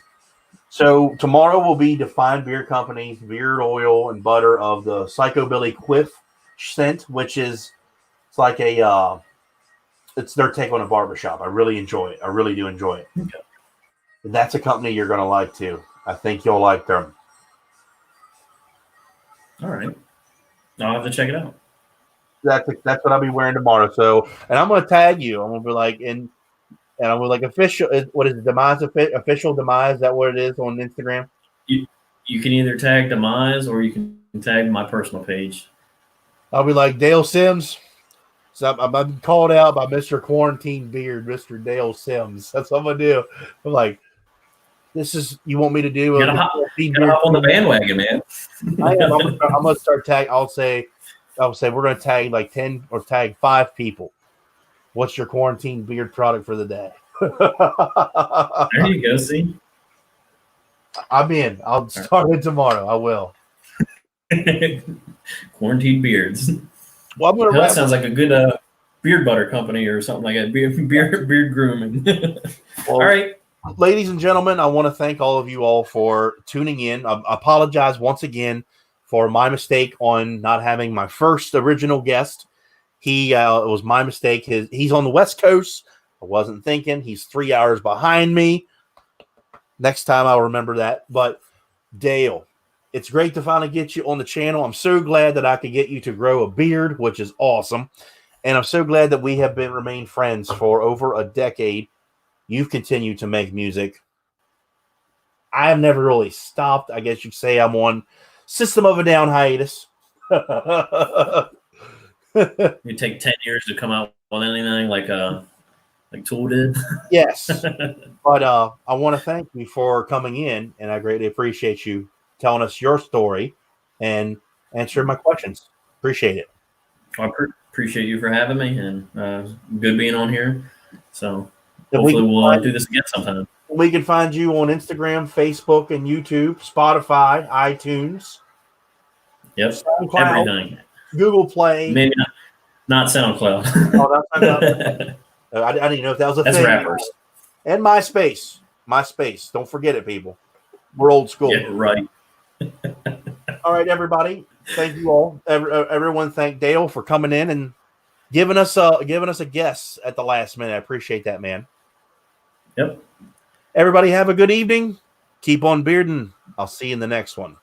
Speaker 1: So tomorrow will be Define Beard Company's beard oil and butter of the Psycho Billy Quiff scent, which is it's like it's their take on a barbershop. I really enjoy it. I really do enjoy it.
Speaker 2: Okay.
Speaker 1: That's a company you're going to like too. I think you'll like them.
Speaker 2: All right. I'll have to check it out.
Speaker 1: That's what I'll be wearing tomorrow. So, and I'm going to tag you. I'm going to be like, and I'm going to like official. What is it? Demyze official Demyze? Is that what it is on Instagram?
Speaker 2: You can either tag Demyze or you can tag my personal page.
Speaker 1: I'll be like Dale Sims. So I'm been called out by Mr. Quarantine Beard, Mr. Dale Sims. That's what I'm gonna do. I'm like, this is you want me to do?
Speaker 2: Gotta hop on the bandwagon, man.
Speaker 1: I'm gonna start tag. I'll say we're gonna tag like 10 or tag 5 people. What's your quarantine beard product for the day?
Speaker 2: There you go. See,
Speaker 1: I'm in. I'll start it tomorrow. I will.
Speaker 2: Quarantine beards.
Speaker 1: Well,
Speaker 2: that sounds like a good beard butter company or something like that. Beard grooming.
Speaker 1: Well,
Speaker 2: all right.
Speaker 1: Ladies and gentlemen, I want to thank all of you all for tuning in. I apologize once again for my mistake on not having my first original guest. It was my mistake. He's on the West Coast. I wasn't thinking. He's 3 hours behind me. Next time I'll remember that. But Dale, it's great to finally get you on the channel. I'm so glad that I could get you to grow a beard, which is awesome. And I'm so glad that we have remained friends for over a decade. You've continued to make music. I have never really stopped. I guess you could say I'm on System of a Down hiatus.
Speaker 2: You take 10 years to come out with anything like Tool did.
Speaker 1: Yes. But I want to thank you for coming in, and I greatly appreciate you telling us your story and answering my questions. Appreciate it.
Speaker 2: I appreciate you for having me, and good being on here. So hopefully we'll do this again sometime.
Speaker 1: We can find you on Instagram, Facebook, and YouTube, Spotify, iTunes.
Speaker 2: Yep.
Speaker 1: SoundCloud,
Speaker 2: everything.
Speaker 1: Google Play.
Speaker 2: Maybe not SoundCloud.
Speaker 1: Oh, that's I didn't know if that was a thing.
Speaker 2: That's rappers.
Speaker 1: And MySpace. MySpace. Don't forget it, people. We're old school.
Speaker 2: Yeah, right.
Speaker 1: All right, everybody. Thank you all. Everyone, thank Dale for coming in and giving us a guess at the last minute. I appreciate that, man.
Speaker 2: Yep.
Speaker 1: Everybody have a good evening. Keep on bearding. I'll see you in the next one.